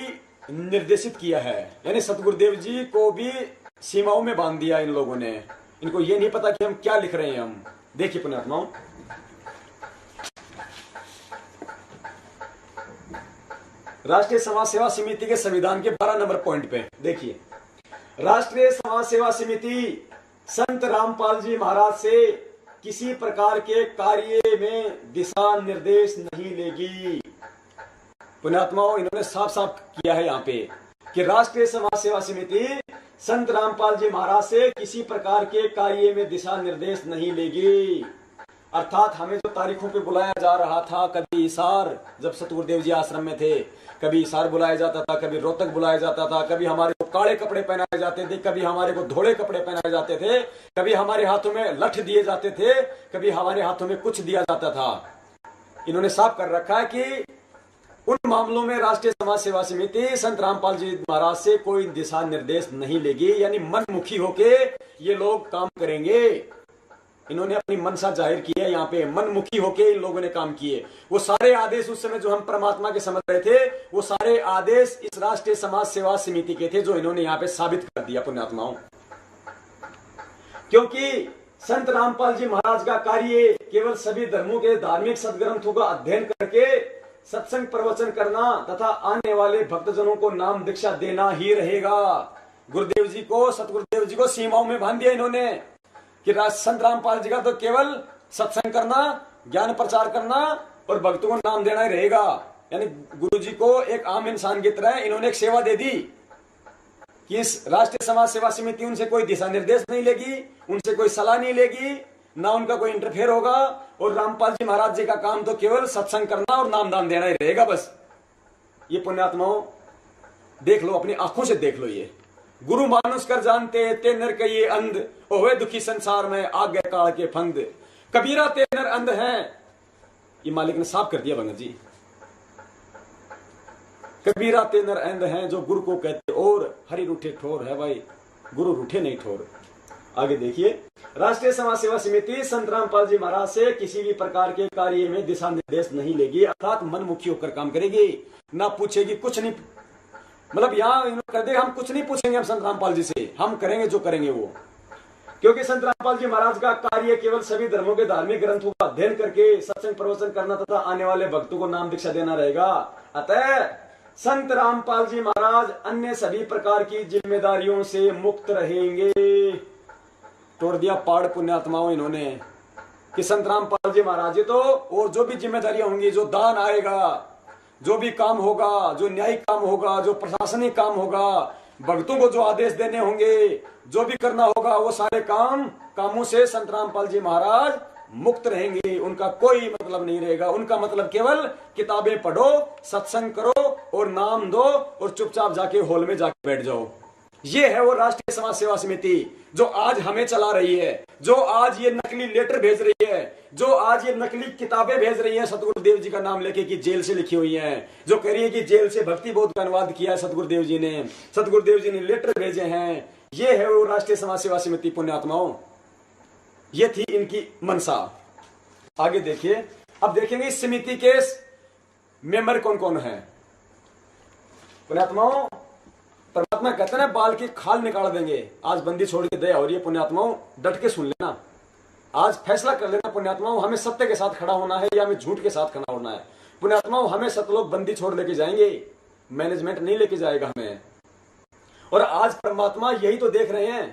निर्देशित किया है, यानी सतगुरुदेव जी को भी सीमाओं में बांध दिया इन लोगों ने। इनको ये नहीं पता कि हम क्या लिख रहे हैं। हम देखिए पुण्यात्माओं, राष्ट्रीय समाज सेवा समिति के संविधान के 12 नंबर पॉइंट पे देखिए, राष्ट्रीय समाज सेवा समिति संत रामपाल जी महाराज से किसी प्रकार के कार्य में दिशा निर्देश नहीं लेगी। पुण्यात्माओं, इन्होंने साफ साफ किया है यहाँ पे कि राष्ट्रीय समाज सेवा समिति संत रामपाल जी महाराज से किसी प्रकार के कार्य में दिशा निर्देश नहीं लेगी। अर्थात हमें जो तारीखों पे बुलाया जा रहा था, कभी हिसार जब सतगुरुदेव जी आश्रम में थे, कभी हिसार बुलाया जाता था, कभी रोहतक बुलाया जाता था, कभी हमारे को काले कपड़े पहनाए जाते थे, कभी हमारे को धोले कपड़े पहनाए जाते थे, कभी हमारे हाथों में लठ दिए जाते थे, कभी हमारे हाथों में कुछ दिया जाता था। इन्होंने साफ कर रखा है कि उन मामलों में राष्ट्रीय समाज सेवा समिति संत रामपाल जी महाराज से कोई दिशा निर्देश नहीं लेगी, यानी मनमुखी होके ये लोग काम करेंगे। इन्होंने अपनी मनसा जाहिर की है, यहाँ पे मनमुखी होके इन लोगों ने काम किए। वो सारे आदेश उस समय जो हम परमात्मा के समझ रहे थे, वो सारे आदेश इस राष्ट्रीय समाज सेवा समिति के थे, जो इन्होंने यहाँ पे साबित कर दिया पुण्यात्माओं। क्योंकि संत रामपाल जी महाराज का कार्य केवल सभी धर्मों के धार्मिक सदग्रंथों का अध्ययन करके सत्संग प्रवचन करना तथा आने वाले भक्तजनों को नाम दीक्षा देना ही रहेगा। गुरुदेव जी को, सतगुरुदेव जी को सीमाओं में बांध दिया इन्होंने कि संत रामपाल जी का तो केवल सत्संग करना, ज्ञान प्रचार करना और भक्तों को नाम देना ही रहेगा। यानी गुरु जी को एक आम इंसान की तरह इन्होंने एक सेवा दे दी कि इस राष्ट्रीय समाज सेवा समिति उनसे कोई दिशा निर्देश नहीं लेगी, उनसे कोई सलाह नहीं लेगी, ना उनका कोई इंटरफेयर होगा, और रामपाल जी महाराज जी का काम तो केवल सत्संग करना और नाम दान देना ही रहेगा बस। ये पुण्यात्माओं देख लो, अपनी आंखों से देख लो। ये गुरु मानुष कर जानते ते नर के ये अंध, ओवे दुखी संसार में आ गए काल के फंद, कबीरा ते नर अंध हैं। ये मालिक ने साफ कर दिया भगत जी, कबीरा ते नर अंध हैं जो गुरु को कहते, और हरि रूठे ठोर है भाई, गुरु रूठे नहीं ठोर। आगे देखिए, राष्ट्रीय समाज सेवा समिति संत रामपाल जी महाराज से किसी भी प्रकार के कार्य में दिशा निर्देश नहीं लेगी, अर्थात मनमुखी होकर काम करेगी, ना पूछेगी कुछ नहीं। मतलब यहाँ कर दे, हम कुछ नहीं पूछेंगे हम संत रामपाल जी से, हम करेंगे जो करेंगे वो। क्योंकि संत रामपाल जी महाराज का कार्य केवल सभी धर्मों के धार्मिक ग्रंथों का अध्ययन करके सत्संग प्रवचन करना तथा आने वाले भक्तों को नाम दीक्षा देना रहेगा। अतः संत रामपाल जी महाराज अन्य सभी प्रकार की जिम्मेदारियों से मुक्त रहेंगे। तोड़ दिया पाड़ पुण्यात्माओं इन्होंने कि संत रामपाल जी महाराज जी तो, और जो भी जिम्मेदारियां होंगी, जो दान आएगा, जो भी काम होगा, जो न्यायिक काम होगा, जो प्रशासनिक काम होगा, भक्तों को जो आदेश देने होंगे, जो भी करना होगा, वो सारे कामों से संत रामपाल जी महाराज मुक्त रहेंगे। उनका कोई मतलब नहीं रहेगा। उनका मतलब केवल किताबें पढ़ो, सत्संग करो और नाम दो और चुपचाप जाके हॉल में जाके बैठ जाओ। ये है वो राष्ट्रीय समाज सेवा समिति जो आज हमें चला रही है, जो आज ये नकली लेटर भेज रही है, जो आज ये नकली किताबें भेज रही है सतगुरुदेव जी का नाम लेके कि जेल से लिखी हुई हैं, जो कह रही है कि जेल से भक्ति बोध का अनुवाद किया है सतगुरुदेव जी ने लेटर भेजे हैं। ये है वो राष्ट्रीय समाज सेवा समिति पुण्यात्माओं। ये थी इनकी मनसा। आगे देखिए, अब देखेंगे इस समिति के मेंबर कौन कौन है। पुण्यात्माओं, परमात्मा कहते हैं बाल की खाल निकाल देंगे। आज बंदी छोड़ के दया हो रही है पुण्यात्माओं, डट के सुन लेना। आज फैसला कर लेना पुण्यात्माओं, हमें सत्य के साथ खड़ा होना है या हमें झूठ के साथ खड़ा होना है। पुण्यात्माओं, हमें सतलोक बंदी छोड़ लेके जाएंगे, मैनेजमेंट नहीं लेके जाएगा हमें। और आज परमात्मा यही तो देख रहे हैं,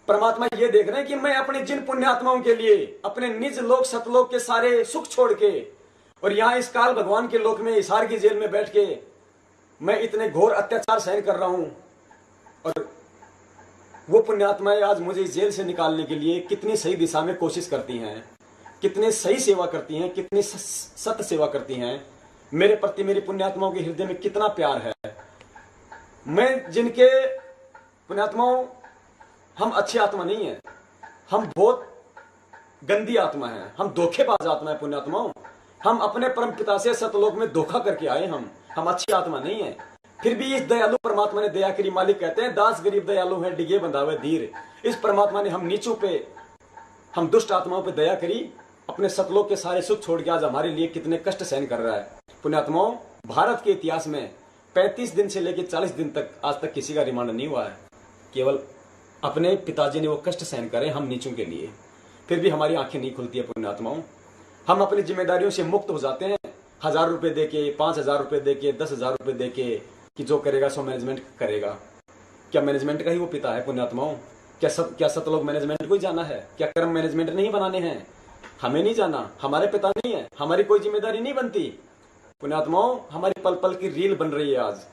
परमात्मा ये देख रहे हैं कि मैं अपने जिन पुण्यात्माओं के लिए अपने निज लोक सतलोक के सारे सुख छोड़ के और यहाँ इस काल भगवान के लोक में हिसार की जेल में बैठ के मैं इतने घोर अत्याचार सहन कर रहा हूं, और वो पुण्यात्माएं आज मुझे इस जेल से निकालने के लिए कितनी सही दिशा में कोशिश करती हैं, कितने सही सेवा करती हैं, कितनी सत्य सेवा करती हैं। मेरे प्रति मेरी पुण्यात्माओं के हृदय में कितना प्यार है। मैं जिनके पुण्यात्माओं, हम अच्छी आत्मा नहीं है, हम बहुत गंदी आत्मा है, हम धोखेबाज आत्मा है पुण्यात्माओं। हम अपने परम पिता से सतलोक में धोखा करके आए, हम अच्छी आत्मा नहीं है। फिर भी इस दयालु परमात्मा ने दया करी। मालिक कहते हैं दास गरीब दयालु है, डिगे बंधावे धीर। इस परमात्मा ने हम नीचों पे, हम दुष्ट आत्माओं पे दया करी, अपने सतलोक के सारे सुख छोड़ के आज हमारे लिए कितने कष्ट सहन कर रहा है। पुण्यात्माओं, भारत के इतिहास में 35 दिन से लेकर 40 दिन तक आज तक किसी का रिमांड नहीं हुआ है। केवल अपने पिताजी ने वो कष्ट सहन करे हम नीचों के लिए, फिर भी हमारी आंखें नहीं खुलती है पुण्यात्माओं। हम अपनी जिम्मेदारियों से मुक्त हो जाते हैं, 1000 रुपए दे के, 5000 रुपए दे के, 10,000 रुपए दे के कि जो करेगा सो मैनेजमेंट करेगा। क्या मैनेजमेंट का ही वो पिता है पुण्यात्माओं? क्या सतलोक मैनेजमेंट को ही जाना है? क्या कर्म मैनेजमेंट नहीं बनाने हैं? हमें नहीं जाना, हमारे पिता नहीं है, हमारी कोई जिम्मेदारी नहीं बनती। पुण्यात्माओं, हमारी पल पल की रील बन रही है आज।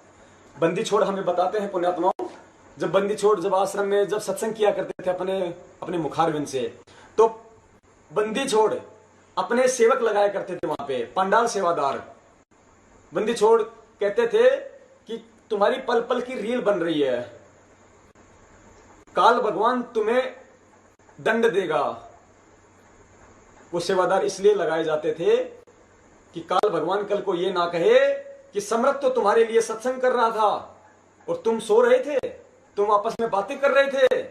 बंदी छोड़ हमें बताते हैं पुण्यात्माओं, जब बंदी छोड़ जब आश्रम में जब सत्संग किया करते थे अपने मुखारविंद से, तो बंदी छोड़ अपने सेवक लगाया करते थे वहां पे, पंडाल सेवादार। बंदी छोड़ कहते थे कि तुम्हारी पल पल की रील बन रही है, काल भगवान तुम्हें दंड देगा। वो सेवादार इसलिए लगाए जाते थे कि काल भगवान कल को ये ना कहे कि सम्राट तो तुम्हारे लिए सत्संग कर रहा था और तुम सो रहे थे, तुम आपस में बातें कर रहे थे,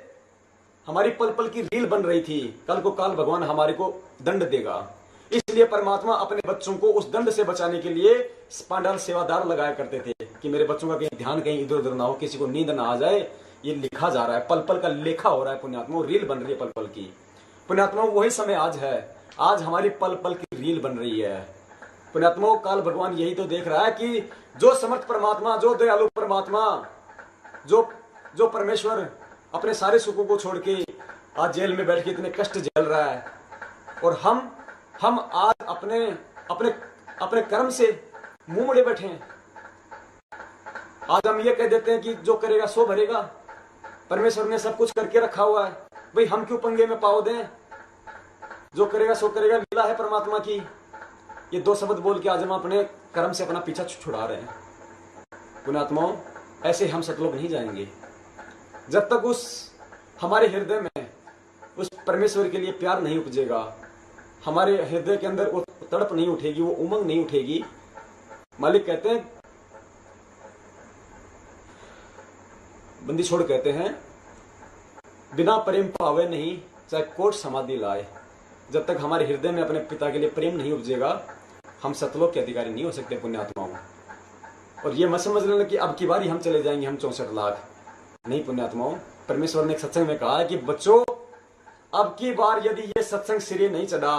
हमारी पल पल की रील बन रही थी, कल को काल भगवान हमारे को दंड देगा। इसलिए परमात्मा अपने बच्चों को उस दंड से बचाने के लिए पांडाल सेवादार लगाया करते थे कि मेरे बच्चों का कहीं ध्यान कहीं इधर उधर ना हो, किसी को नींद ना आ जाए। ये लिखा जा रहा है, पल पल का लेखा हो रहा है पुण्यात्मा, रील बन रही है पल पल की। पुण्यात्मा वही समय आज है, आज हमारी पल पल की रील बन रही है। पुण्यात्मा काल भगवान यही तो देख रहा है कि जो समर्थ परमात्मा, जो दयालु परमात्मा, जो परमेश्वर अपने सारे सुखों को छोड़ के आज जेल में बैठ के इतने कष्ट झेल रहा है, और हम आज अपने अपने अपने कर्म से मुंह मुड़े बैठे हैं। आज हम ये कह देते हैं कि जो करेगा सो भरेगा, परमेश्वर ने सब कुछ करके रखा हुआ है, भाई हम क्यों पंगे में पाव दें, जो करेगा सो करेगा, लीला है परमात्मा की। ये दो शब्द बोल के आज हम अपने कर्म से अपना पीछा छुड़ा रहे हैं। पुण्यात्माओं, ऐसे हम सतलोक नहीं जाएंगे जब तक उस हमारे हृदय में उस परमेश्वर के लिए प्यार नहीं उपजेगा, हमारे हृदय के अंदर वो तड़प नहीं उठेगी, वो उमंग नहीं उठेगी। मालिक कहते हैं, बंदी छोड़ कहते हैं, बिना प्रेम पावे नहीं चाहे कोट समाधि लाए। जब तक हमारे हृदय में अपने पिता के लिए प्रेम नहीं उपजेगा, हम सतलोक के अधिकारी नहीं हो सकते पुण्यात्माओं। और ये मत समझ लेना कि अब की बारी हम चले जाएंगे, हम 64 लाख नहीं पुण्यात्माओं। परमेश्वर ने एक सत्संग में कहा है कि बच्चों, अब की बार यदि ये सत्संग सिरे नहीं चढ़ा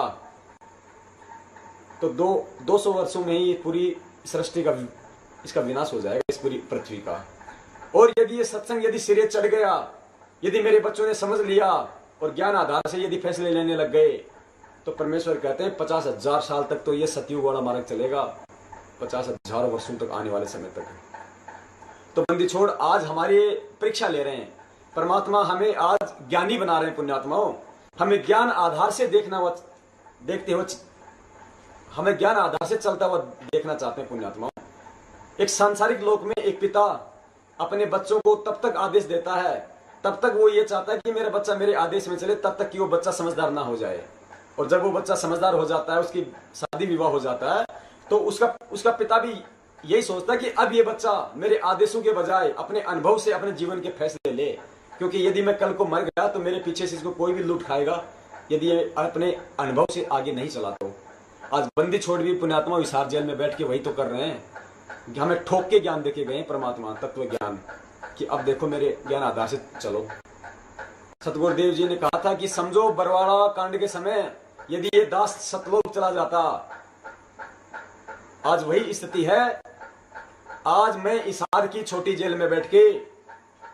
तो 200 वर्षों में ही पूरी सृष्टि का इसका विनाश हो जाएगा, इस पूरी पृथ्वी का। और यदि ये सत्संग यदि सिरे चढ़ गया, यदि मेरे बच्चों ने समझ लिया और ज्ञान आधार से यदि फैसले लेने लग गए, तो परमेश्वर कहते हैं 50,000 साल तक तो ये सतयुग वाला मार्ग चलेगा, 50,000 वर्षों तक आने वाले समय तक। तो बंदी छोड़ आज हमारी परीक्षा ले रहे हैं, परमात्मा हमें आज ज्ञानी बना रहे हैं पुण्यात्माओं। हमें ज्ञान आधार से देखते हुए हमें ज्ञान आधार से चलता हुआ देखना चाहते हैं पुण्यात्माओं। एक सांसारिक लोक में एक पिता अपने बच्चों को तब तक आदेश देता है, तब तक वो ये चाहता है कि मेरा बच्चा मेरे आदेश में चले, तब तक कि वो बच्चा समझदार ना हो जाए। और जब वो बच्चा समझदार हो जाता है, उसकी शादी विवाह हो जाता है, तो उसका पिता भी यही सोचता है कि अब ये बच्चा मेरे आदेशों के बजाय अपने अनुभव से अपने जीवन के फैसले ले, क्योंकि यदि मैं कल को मर गया तो मेरे पीछे से इसको कोई भी लूट खाएगा यदि ये अपने अनुभव से आगे नहीं चला। तो आज बंदी छोड़ भी पुण्यात्मा विसार जेल में बैठ के वही तो कर रहे हैं। हमें ठोक के ज्ञान देके गए परमात्मा तत्व ज्ञान कि अब देखो मेरे ज्ञान आधार से चलो। सतगुरुदेव जी ने कहा था कि समझो बरवाड़ा कांड के समय यदि ये दास सतलोक चला जाता, आज वही स्थिति है। आज मैं इसार की छोटी जेल में बैठ के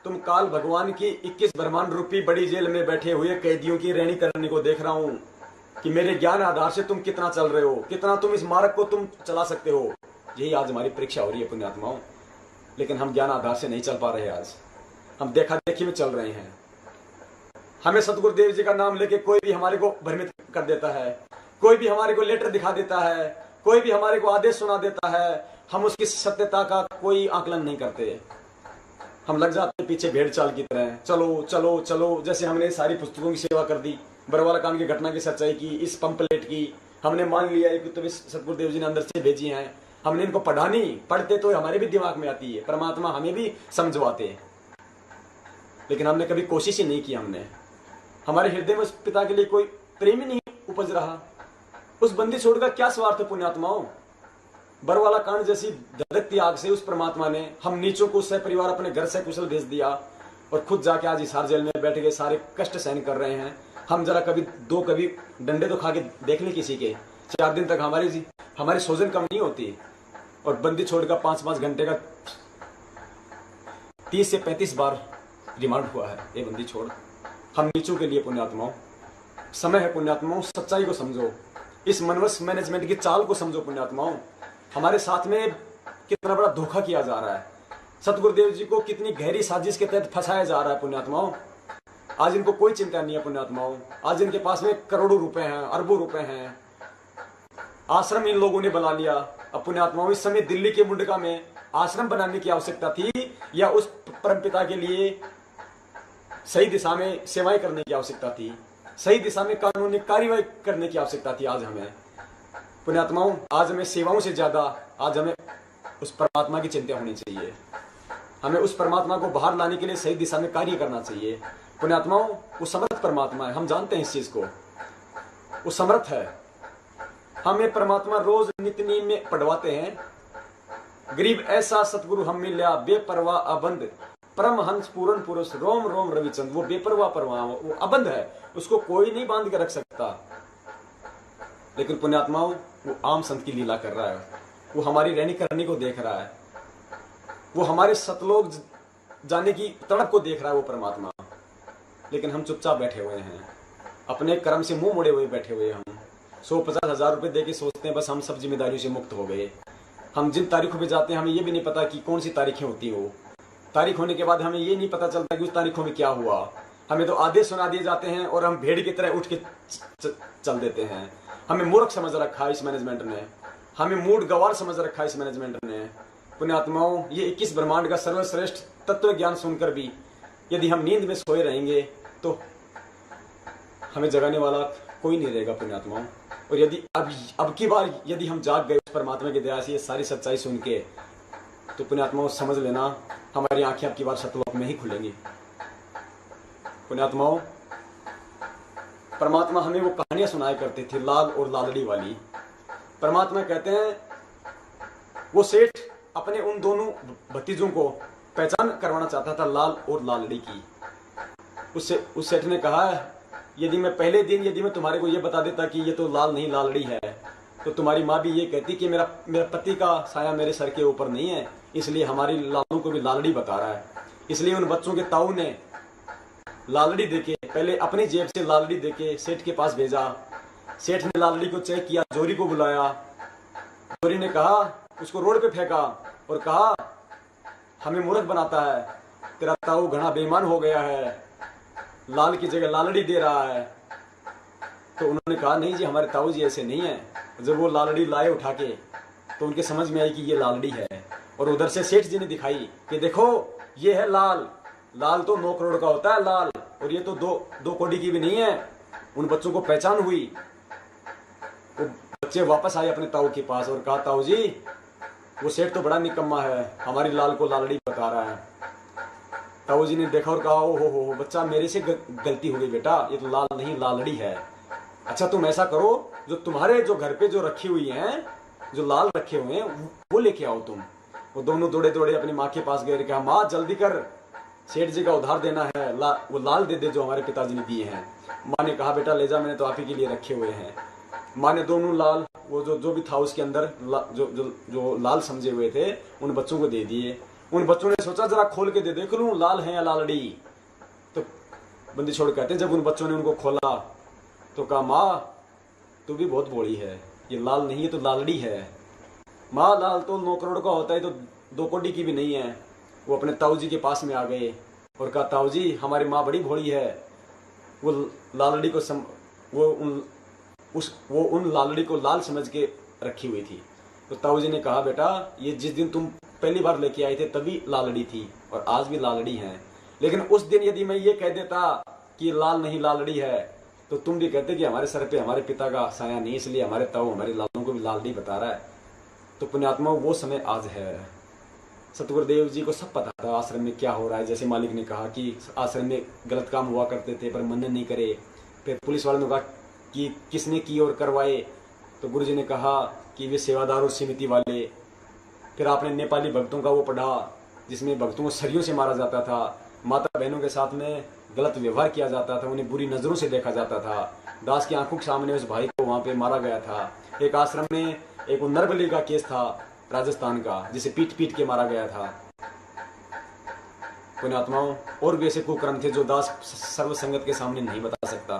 तुम काल भगवान की 21 ब्रह्मांड रूपी बड़ी जेल में बैठे हुए कैदियों की रैनी करने को देख रहा हूं कि मेरे ज्ञान आधार से तुम कितना चल रहे हो, कितना तुम इस मार्ग को तुम चला सकते हो। यही आज हमारी परीक्षा हो रही है पुण्यात्माओं। लेकिन हम ज्ञान आधार से नहीं चल पा रहे, आज हम देखा देखी में चल रहे हैं। हमें सतगुरुदेव जी का नाम लेके कोई भी हमारे को भ्रमित कर देता है, कोई भी हमारे को लेटर दिखा देता है, कोई भी हमारे को आदेश सुना देता है, हम उसकी सत्यता का कोई आकलन नहीं करते। हम लग जाते पीछे भेड़ चाल की तरह, चलो चलो चलो। जैसे हमने सारी पुस्तकों की सेवा कर दी, बरवाला कांड की घटना की सच्चाई की, इस पंपलेट की हमने मान लिया है कि तो सतगुरुदेव जी ने अंदर से भेजी हैं, हमने इनको पढ़ा नहीं, पढ़ते तो हमारे भी दिमाग में आती है, परमात्मा हमें भी समझवाते हैं, लेकिन हमने कभी कोशिश ही नहीं की। हमने हमारे हृदय में उस पिता के लिए कोई प्रेम ही नहीं उपज रहा। उस बंदी छोड़ का क्या स्वार्थ पुण्यात्माओं। बरवाला कांड जैसी धधकती आग से उस परमात्मा ने हम नीचों को सह परिवार अपने घर से कुशल भेज दिया और खुद जाके आज हिसार जेल में बैठ के सारे कष्ट सहन कर रहे हैं। हम जरा कभी डंडे तो खा के देख ले किसी के, 4 दिन तक हमारी हमारी सोजन कम नहीं होती। और बंदी छोड़ का 5-5 घंटे का 30 से 35 बार रिमांड हुआ है ये बंदी छोड़। हम नीचों के लिए पुण्यात्माओं, समय है पुण्यात्माओं, सच्चाई को समझो, इस मनवस मैनेजमेंट की चाल को समझो पुण्यात्माओं। हमारे साथ में कितना बड़ा धोखा किया जा रहा है, सतगुरुदेव जी को कितनी गहरी साजिश के तहत फंसाया जा रहा है पुण्यात्माओं। आज इनको कोई चिंता नहीं है पुण्यात्माओं। आज इनके पास में करोड़ों रुपए हैं, अरबों रुपए हैं, आश्रम इन लोगों ने बना लिया। अब पुण्यात्माओं, इस समय दिल्ली के मुंडका में आश्रम बनाने की आवश्यकता थी या उस परमपिता के लिए सही दिशा में सेवाएं करने की आवश्यकता थी, सही दिशा में कानूनी कार्रवाई करने की आवश्यकता थी। आज हमें पुण्यात्माओं, आज हमें सेवाओं से ज्यादा आज हमें उस परमात्मा की चिंता होनी चाहिए। हमें उस परमात्मा को बाहर लाने के लिए सही दिशा में कार्य करना चाहिए पुण्यात्माओं। वो समर्थ परमात्मा है, हम जानते हैं इस चीज को, वो समर्थ है। हमें परमात्मा रोज नित्य नींद में पढ़वाते हैं, गरीब ऐसा सतगुरु हम मिल्या बेपरवाह अबंध, परमहंस पूर्ण पुरुष रोम रोम रविचंद। वो बेपरवाह परवाह, वो अबंध है, उसको कोई नहीं बांध के रख सकता। लेकिन पुण्यात्माओं, वो आम संत की लीला कर रहा है, वो हमारी रहनी करनी को देख रहा है, वो हमारे सतलोक जाने की तड़प को देख रहा है वो परमात्मा। लेकिन हम चुपचाप बैठे हुए हैं, अपने कर्म से मुंह मोड़े हुए बैठे हुए। हम 150 हजार रुपए देके सोचते हैं बस हम सब जिम्मेदारियों से मुक्त हो गए। हम जिन तारीखों पे जाते हैं हमें ये भी नहीं पता कि कौन सी तारीखें होती हो। तारीख होने के बाद हमें ये नहीं पता चलता कि उस तारीखों में क्या हुआ। हमें तो आदेश सुना दिए जाते हैं और हम भेड़ की तरह उठ के चल देते हैं। हमें मूर्ख समझ रखा है इस मैनेजमेंट ने, हमें मूड गवार समझ रखा है इस मैनेजमेंट ने। पुण्यात्माओं, ये 21 ब्रह्मांड का सर्वश्रेष्ठ तत्व ज्ञान सुनकर भी यदि हम नींद में सोए रहेंगे तो हमें जगाने वाला कोई नहीं रहेगा पुण्यात्माओं। और यदि अब की बार यदि हम जाग गए उस परमात्मा की दया से ये सारी सच्चाई सुन के, तो पुण्यात्माओं समझ लेना हमारी आंखें अब की बार सतलोक में ही खुलेंगी। पुण्यात्माओं, परमात्मा हमें वो कहानियां सुनाया करते थे लाल और लालड़ी वाली। परमात्मा कहते हैं वो सेठ अपने उन दोनों भतीजों को पहचान करवाना चाहता था लाल और लालड़ी की। उस सेठ ने कहा यदि मैं पहले दिन यदि मैं तुम्हारे को ये बता देता कि ये तो लाल नहीं लालड़ी है, तो तुम्हारी माँ भी ये कहती कि मेरा पति का साया मेरे सर के ऊपर नहीं है, इसलिए हमारी लालू को भी लालड़ी बता रहा है। इसलिए उन बच्चों के ताऊ ने लालड़ी देके, पहले अपनी जेब से लालड़ी देके सेठ के पास भेजा। सेठ ने लालड़ी को चेक किया, जोरी को बुलाया। जोरी ने कहा, उसको रोड पे फेंका और कहा हमें मूर्ख बनाता है, तेरा ताऊ घना बेईमान हो गया है, लाल की जगह लालड़ी दे रहा है। तो उन्होंने कहा नहीं जी, हमारे ताऊ जी ऐसे नहीं है। जब वो लालड़ी लाए उठा के तो उनके समझ में आई कि ये लालड़ी है। और उधर से सेठ जी ने दिखाई कि देखो ये है लाल, लाल तो 9 करोड़ का होता है लाल, और ये तो दो कौड़ी की भी नहीं है। उन बच्चों को पहचान हुई। वो बच्चे वापस आए अपने ताऊ के पास और कहा ताऊ जी वो सेठ तो बड़ा निकम्मा है, हमारी लाल को लालड़ी बता रहा है। ताऊ जी ने देखा और कहा ओ हो बच्चा मेरे से गलती हो गई बेटा, ये तो लाल नहीं लालड़ी है। अच्छा तुम ऐसा करो, जो तुम्हारे जो घर पे जो रखी हुई हैं, जो लाल रखे हुए हैं वो लेके आओ तुम। वो दोनों दौड़े दौड़े अपनी माँ के पास गए, कहा माँ जल्दी कर, सेठ जी का उधार देना है, वो लाल दे दे जो हमारे पिताजी ने दिए हैं। माँ ने कहा बेटा ले जा, मैंने तो आप ही के लिए रखे हुए हैं। माँ ने दोनों लाल, वो जो भी था उसके अंदर जो लाल समझे हुए थे उन बच्चों को दे दिए। उन बच्चों ने सोचा जरा खोल के देख लूं लाल है या लालड़ी। तो बंदी छोड़ कहते हैं जब उन बच्चों ने उनको खोला तो कहा माँ तू भी बहुत बोली है, ये लाल नहीं है तो लालड़ी है। माँ लाल तो 9 करोड़ का होता है, तो 2 कौड़ी की भी नहीं है। वो अपने ताऊ जी के पास में आ गए और कहा ताऊ जी हमारी माँ बड़ी भोली है, वो लालड़ी को वो उन लालड़ी को लाल समझ के रखी हुई थी। तो ताऊ जी ने कहा बेटा ये जिस दिन तुम पहली बार लेके आए थे तभी लालड़ी थी और आज भी लालड़ी है, लेकिन उस दिन यदि मैं ये कह देता कि लाल नहीं लालड़ी है तो तुम भी कहते कि हमारे सर पे हमारे पिता का साया नहीं, इसलिए हमारे ताऊ हमारे लालों को भी लालड़ी बता रहा है। तो पुण्यात्मा वो समय आज है। सतगुरुदेव जी को सब पता था आश्रम में क्या हो रहा है। जैसे मालिक ने कहा कि आश्रम में गलत काम हुआ करते थे पर मनन नहीं करे। फिर पुलिस वालों ने कहा कि किसने की और करवाए, तो गुरुजी ने कहा कि वे सेवादार और समिति वाले। फिर आपने नेपाली भक्तों का वो पढ़ा जिसमें भक्तों को सरियों से मारा जाता था, माता बहनों के साथ में गलत व्यवहार किया जाता था, उन्हें बुरी नजरों से देखा जाता था। दास की आंखों के सामने उस भाई को वहां पे मारा गया था। एक आश्रम में एक वो नरबली का केस था राजस्थान का, जिसे पीट पीट के मारा गया था। पुण्यात्माओं, और भी ऐसे कुकर्म थे जो दास सर्व संगत के सामने नहीं बता सकता।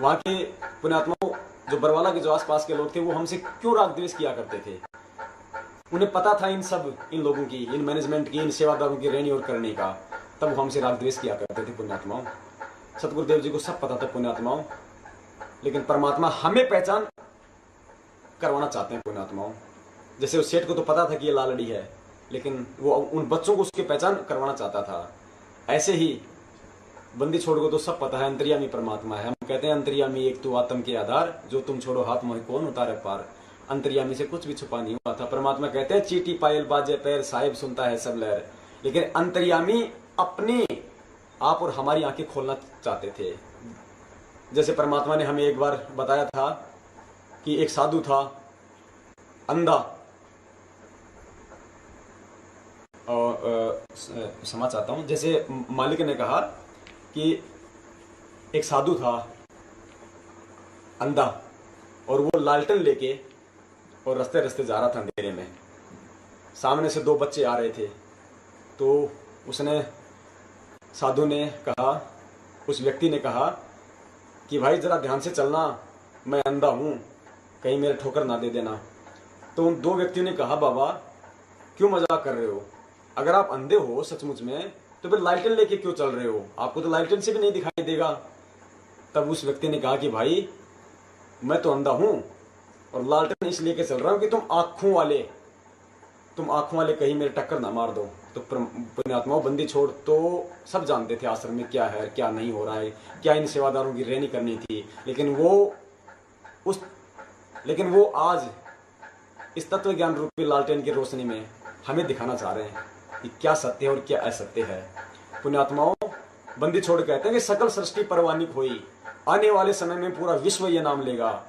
वहां के पुण्यात्माओं, जो बरवाला के जो आसपास के लोग थे, वो हमसे क्यों राग द्वेष किया करते थे। उन्हें पता था इन लोगों की, इन मैनेजमेंट की, इन सेवादारों की रहनी और करने का, तब वो हमसे राग द्वेष किया करते थे पुण्यात्माओं। सतगुरुदेव जी को सब पता था पुण्यात्माओं, लेकिन परमात्मा हमें पहचान करवाना चाहते हैं पुण्यात्माओं। जैसे उस सेठ को तो पता था कि ये लालड़ी है, लेकिन वो उन बच्चों को उसकी पहचान करवाना चाहता था। ऐसे ही बंदी छोड़ को तो सब पता है, अंतर्यामी परमात्मा है। हम कहते हैं अंतर्यामी एक तू आत्म के आधार, जो तुम छोड़ो हाथ मोहि कौन उतारे पार। अंतर्यामी से कुछ भी छुपा नहीं हुआ था। परमात्मा कहते हैं चीटी पायल बाजे पैर, साहिब सुनता है सब लहर। लेकिन अंतर्यामी अपने आप और हमारी आंखें खोलना चाहते थे। जैसे परमात्मा ने हमें एक बार बताया था कि एक साधु था अंधा, और क्षमा चाहता हूं, जैसे मालिक ने कहा कि एक साधु था अंधा, और वो लालटेन लेके और रास्ते रास्ते जा रहा था अंधेरे में। सामने से दो बच्चे आ रहे थे, तो उसने, साधु ने कहा, उस व्यक्ति ने कहा कि भाई जरा ध्यान से चलना, मैं अंधा हूं, कहीं मेरे ठोकर ना दे देना। तो उन दो व्यक्तियों ने कहा बाबा क्यों मजाक कर रहे हो, अगर आप अंधे हो सचमुच में तो फिर लालटेन लेके क्यों चल रहे हो, आपको तो लालटेन से भी नहीं दिखाई देगा। तब उस व्यक्ति ने कहा कि भाई मैं तो अंधा हूं और लालटेन इसलिए के चल रहा हूं कि तुम आंखों वाले कहीं मेरे टक्कर ना मार दो। तो पुण्यात्माओं, बंदी छोड़ तो सब जानते थे आश्रम में क्या है क्या नहीं हो रहा है, क्या इन सेवादारों की रहनी करनी थी। लेकिन वो आज इस तत्व ज्ञान रूपी लालटेन की रोशनी में हमें दिखाना चाह रहे हैं कि क्या सत्य है और क्या असत्य है। पुण्यात्माओं, बंदी छोड़ कहते हैं कि सकल सृष्टि परवानिक हुई, आने वाले समय में पूरा विश्व ये नाम लेगा।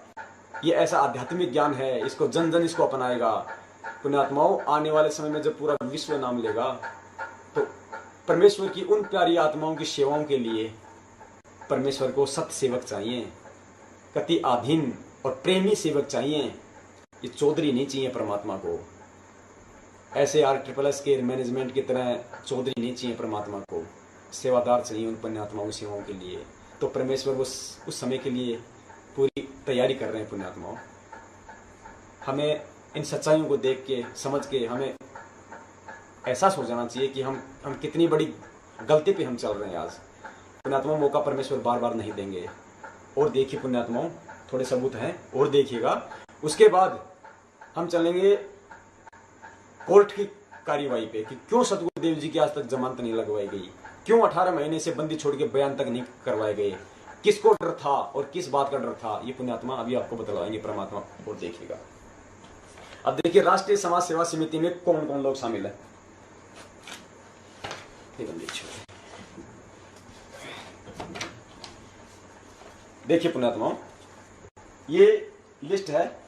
ये ऐसा आध्यात्मिक ज्ञान है, इसको जन जन इसको अपनाएगा। पुण्यात्माओं, आने वाले समय में जब पूरा विश्व नाम लेगा तो परमेश्वर की उन प्यारी आत्माओं की सेवाओं के लिए परमेश्वर को सत्य सेवक चाहिए, कति आधीन और प्रेमी सेवक चाहिए। ये चौधरी नहीं चाहिए परमात्मा को, ऐसे RSSS के मैनेजमेंट की तरह चौधरी नहीं चाहिए परमात्मा को, सेवादार चाहिए उन पुण्यात्माओं की सेवाओं के लिए। तो परमेश्वर उस समय के लिए पूरी तैयारी कर रहे हैं पुण्यात्माओं। हमें इन सच्चाइयों को देख के, समझ के, हमें एहसास हो जाना चाहिए कि हम कितनी बड़ी गलती पे हम चल रहे हैं आज। पुण्यात्माओं, मौका परमेश्वर बार बार नहीं देंगे। और देखिए पुण्यात्माओं, थोड़े सबूत हैं और देखिएगा। उसके बाद हम चलेंगे कोर्ट की कार्यवाही पे कि क्यों सतगुरुदेव जी की आज तक जमानत नहीं लगवाई गई, क्यों 18 महीने से बंदी छोड़ के बयान तक नहीं करवाए गए, किसको डर था और किस बात का डर था, ये पुण्यात्मा अभी आपको बतलाएंगे परमात्मा। और देखिएगा, अब देखिए राष्ट्रीय समाज सेवा समिति में कौन कौन लोग शामिल है। देखिए पुण्यात्मा, ये लिस्ट है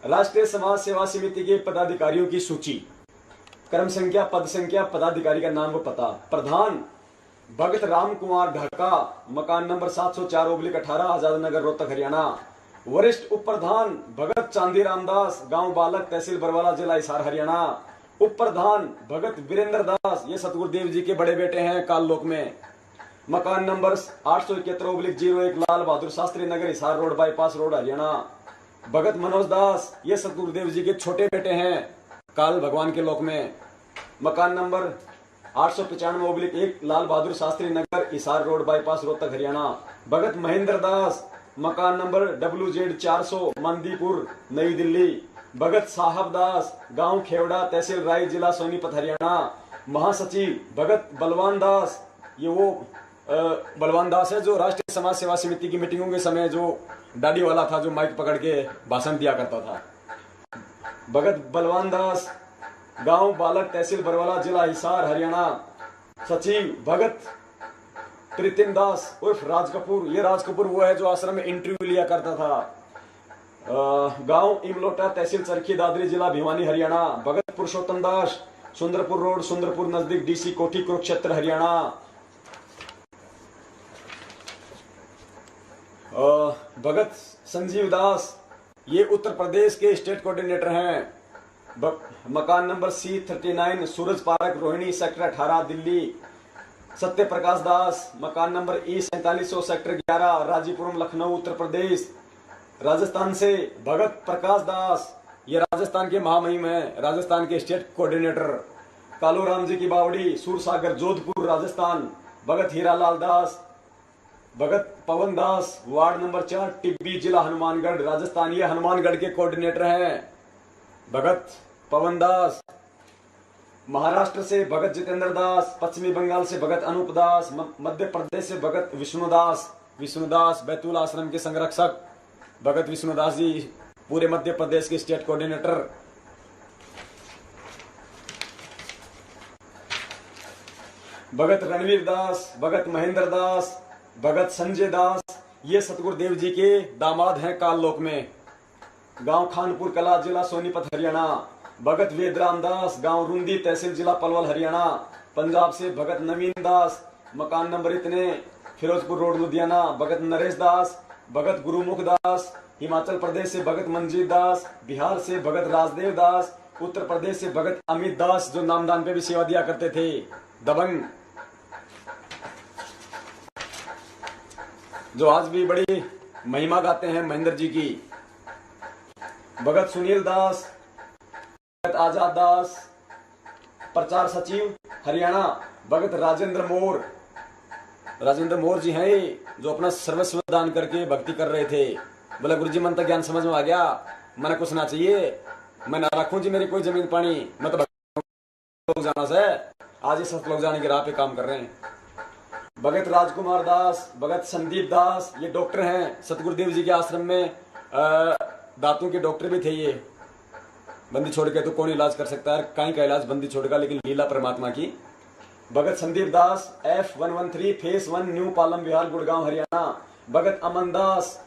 राष्ट्रीय समाज सेवा समिति के पदाधिकारियों की सूची, क्रम संख्या, पद संख्या, पदाधिकारी का नाम व पता। प्रधान भगत राम कुमार ढाका, मकान नंबर 704/18, आजाद नगर, रोहतक, हरियाणा। वरिष्ठ उप प्रधान भगत चांदी रामदास, गांव बालक, तहसील बरवाला, जिला हिसार, हरियाणा। उप प्रधान भगत वीरेंद्र दास, ये सतगुरुदेव जी के बड़े बेटे हैं काल लोक में। मकान number 871/01, Lal Bahadur Shastri Nagar, Hisar road, bypass road, Haryana. Bhagat Manoj Das, ये सतगुरुदेव जी के छोटे बेटे हैं काल भगवान के लोक में। मकान नंबर 895/1, लाल बहादुर शास्त्री नगर, हिसार रोड, बाईपास, रोहतक, हरियाणा। भगत महेंद्र दास, मकान नंबर WZ 400, मंदीपुर, नई दिल्ली। भगत साहब दास, गांव खेवड़ा, तहसील राय, जिला सोनीपत, हरियाणा। महासचिव भगत बलवान दास, ये वो बलवान दास है जो राष्ट्रीय समाज सेवा समिति की मीटिंगों के समय जो दाढ़ी वाला था, जो माइक पकड़ के भाषण दिया करता था। भगत बलवान दास, गांव बालक, तहसील बरवाला, जिला हिसार, हरियाणा। सचिव भगत प्रीतिम दास उर्फ राज कपूर, ये राज कपूर वो है जो आश्रम में इंटरव्यू लिया करता था। गांव इमलोटा, तहसील चरखी दादरी, जिला भिवानी, हरियाणा। भगत पुरुषोत्तम दास, सुंदरपुर रोड, सुंदरपुर नजदीक, DC कोठी, कुरुक्षेत्र, हरियाणा। भगत संजीव दास, ये उत्तर प्रदेश के स्टेट कोऑर्डिनेटर हैं। मकान नंबर C39 सूरज पार्क रोहिणी सेक्टर 18 दिल्ली। सत्य प्रकाश दास मकान number E4700 sector 11 राजीपुरम Lucknow Uttar Pradesh. Rajasthan से भगत प्रकाश दास, ये राजस्थान के महामहिम हैं, राजस्थान के स्टेट कोऑर्डिनेटर। कालू राम जी की बावड़ी सूरसागर जोधपुर राजस्थान। भगत हीरालाल दास, भगत पवन दास वार्ड नंबर 4 टिब्बी जिला हनुमानगढ़ राजस्थान, ये हनुमानगढ़ के कोऑर्डिनेटर हैं भगत पवन दास। महाराष्ट्र से भगत जितेंद्र दास, पश्चिमी बंगाल से भगत अनूप दास, मध्य प्रदेश से भगत विष्णुदास बैतूल आश्रम के संरक्षक भगत विष्णुदास जी, पूरे मध्य प्रदेश के स्टेट कोऑर्डिनेटर। भगत रणवीर दास, भगत महेंद्र दास, भगत संजय दास, ये सतगुरुदेव जी के दामाद हैं काललोक में। गांव खानपुर कला जिला सोनीपत हरियाणा। भगत वेदराम दास, गांव रुंदी तहसील जिला पलवल हरियाणा। पंजाब से भगत नवीन दास, मकान नंबर इतने फिरोजपुर रोड लुधियाना। भगत नरेश दास, भगत गुरुमुख दास। हिमाचल प्रदेश से भगत मंजीत दास, बिहार से भगत राजदेव दास, उत्तर प्रदेश से भगत अमित दास जो नामदान पे भी सेवा दिया करते थे, दबंग, जो आज भी बड़ी महिमा गाते हैं महेंद्र जी की। भगत सुनील दास, भगत आजाद दास, प्रचार सचिव हरियाणा। भगत राजेंद्र मोर जी हैं जो अपना सर्वस्व दान करके भक्ति कर रहे थे। बोला गुरुजी मन तक ज्ञान समझ में आ गया, मैंने कुछ ना चाहिए, मैं ना रखूं जी मेरी कोई जमीन पानी, मैं तो लोग जाना से आज ही सत लोग जाने की राह पे काम कर रहे हैं। भगत राजकुमार दास, भगत संदीप दास, ये डॉक्टर हैं सतगुरुदेव जी के आश्रम में, दांतों के डॉक्टर भी थे। ये बंदी छोड़ के तो कौन इलाज कर सकता है, कहीं का इलाज बंदी छोड़ेगा, लेकिन लीला परमात्मा की। Bhagat Sandeep Das F113 phase 1 new Palam Vihar Gurgaon Haryana. Bhagat Aman Das,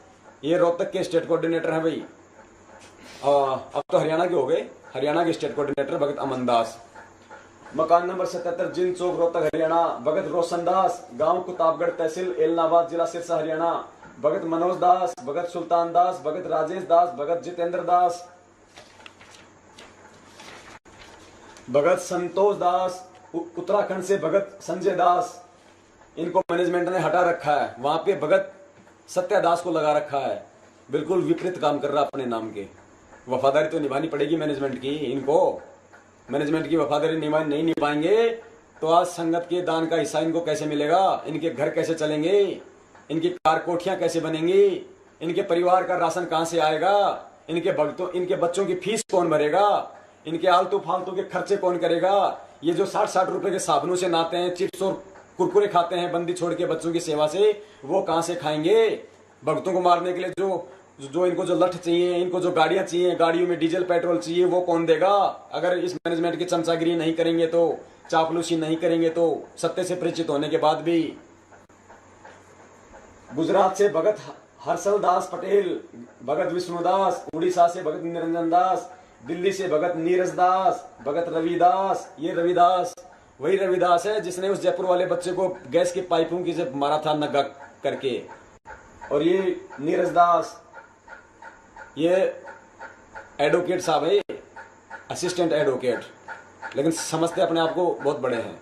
ये रोहतक के स्टेट कोऑर्डिनेटर हैं भाई, अब तो हरियाणा के हो गए, हरियाणा के स्टेट कोऑर्डिनेटर भगत अमन दास। मकान नंबर 77 जिन चौक रोहतक हरियाणा। भगत रोशन दास, गांव कुताबगढ़ तहसील एलनाबाद जिला सिरसा हरियाणा। भगत मनोज दास, भगत सुल्तान दास, भगत राजेश दास, भगत जितेंद्र दास, भगत संतोष दास। उत्तराखंड से भगत संजय दास, इनको मैनेजमेंट ने हटा रखा है, वहां पे भगत सत्या दास को लगा रखा है, बिल्कुल विपरीत काम कर रहा अपने नाम के। वफादारी तो निभानी पड़ेगी मैनेजमेंट की, इनको मैनेजमेंट की वफादारी नहीं निभाएंगे तो आज संगत के दान का हिस्सा इनको कैसे मिलेगा, इनके घर कैसे चलेंगे, इनकी कार कोठियां कैसे बनेंगी, इनके परिवार का राशन कहां से आएगा, इनके बच्चों की फीस कौन भरेगा, इनके आलतू फालतू के खर्चे कौन करेगा। ये जो 60-60 रुपए के साबुनों से नहाते हैं, चिप्स और कुरकुरे खाते हैं बंदी छोड़ के बच्चों की सेवा से, वो कहां से खाएंगे। भक्तों को मारने के लिए जो इनको जो लठ चाहिए, इनको जो गाड़ियां चाहिए, गाड़ियों में डीजल पेट्रोल चाहिए, वो कौन देगा। अगर इस मैनेजमेंट की चमचागिरी नहीं करेंगे तो, चापलूसी नहीं करेंगे तो, सत्य से परिचित होने के बाद भी। गुजरात से भगत हर्षल दास पटेल, भगत विष्णुदास। उड़ीसा से भगत निरंजन दास। दिल्ली से भगत नीरज दास, भगत रविदास। ये रविदास वही रविदास है जिसने उस जयपुर वाले बच्चे को गैस के पाइपों की से मारा था नग्गा करके। और ये नीरज दास, ये एडवोकेट साहब है, असिस्टेंट एडवोकेट, लेकिन समझते अपने आप को बहुत बड़े हैं।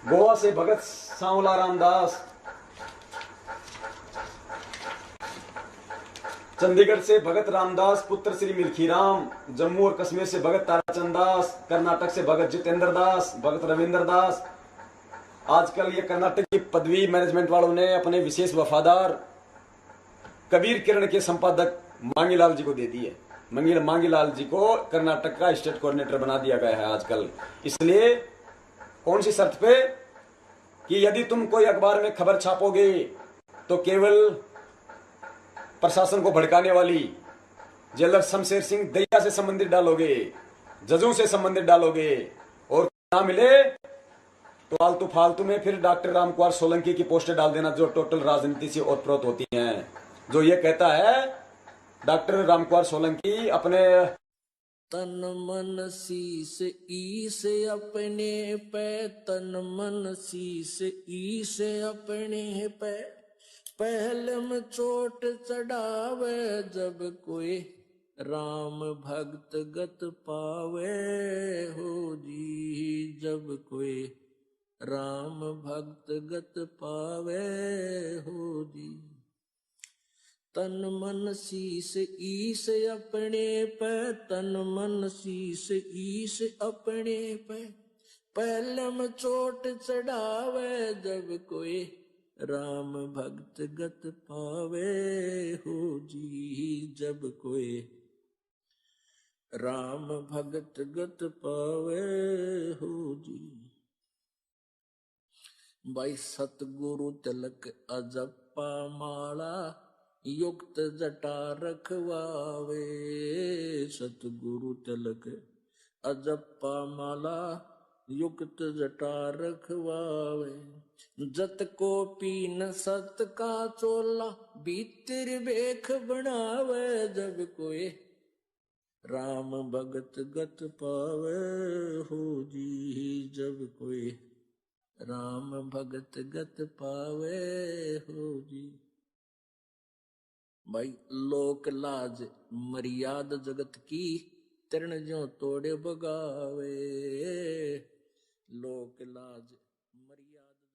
गोवा से भगत सांवला रामदास। चंडीगढ़ से भगत रामदास पुत्र श्री मिल्खीराम। जम्मू और कश्मीर से भगत ताराचंद दास। कर्नाटक से भगत जितेंद्र दास, भगत रविंद्र दास। आजकल ये कर्नाटक की पदवी मैनेजमेंट वालों ने अपने विशेष वफादार कबीर किरण के संपादक मांगीलाल जी को दे दी है। मांगीलाल जी को कर्नाटक का स्टेट कोऑर्डिनेटर बना दिया गया है आजकल। इसलिए कौन सी शर्त पे कि यदि तुम कोई अखबार में खबर छापोगे तो केवल प्रशासन को भड़काने वाली जेलर शमशेर सिंह दहिया से संबंधित डालोगे, जजों से संबंधित डालोगे, और ना मिले तो आलतू फालतू में फिर डॉक्टर रामकुमार सोलंकी की पोस्टें डाल देना, जो टोटल राजनीति से ओतप्रोत होती हैं। जो ये कहता है डॉक्टर रामकुमार सोलंकी अपने तन मन शीस ईस अपने पे, तन मन शीस ईस अपने पे, पहले में चोट चढ़ावे जब कोई राम भक्त गत पावे हो जी। जब कोई राम भक्त गत पावे हो जी। तन मन शीस ईस अपने पे, तन मन शीस ईस अपने पे, पहलम चोट चढ़ावे जब कोई राम भक्त गत पावे हो जी। जब कोई राम भक्त गत पावे हो जी। भाई सतगुरु तिलक अजप्पा माला, युक्त जटा रखवावे। सतगुरु तिलक अजप्पा माला, युक्त जटा रखवावे। जत को पीन सत का चोला, भीतर बेख बनावे जब कोई राम भगत गत पावे हो जी। जब कोई राम भगत गत पावे हो जी। भाई लोक लाज मर्याद जगत की, तरण ज्यों तोड़े बगावे। लोक लाज मर्याद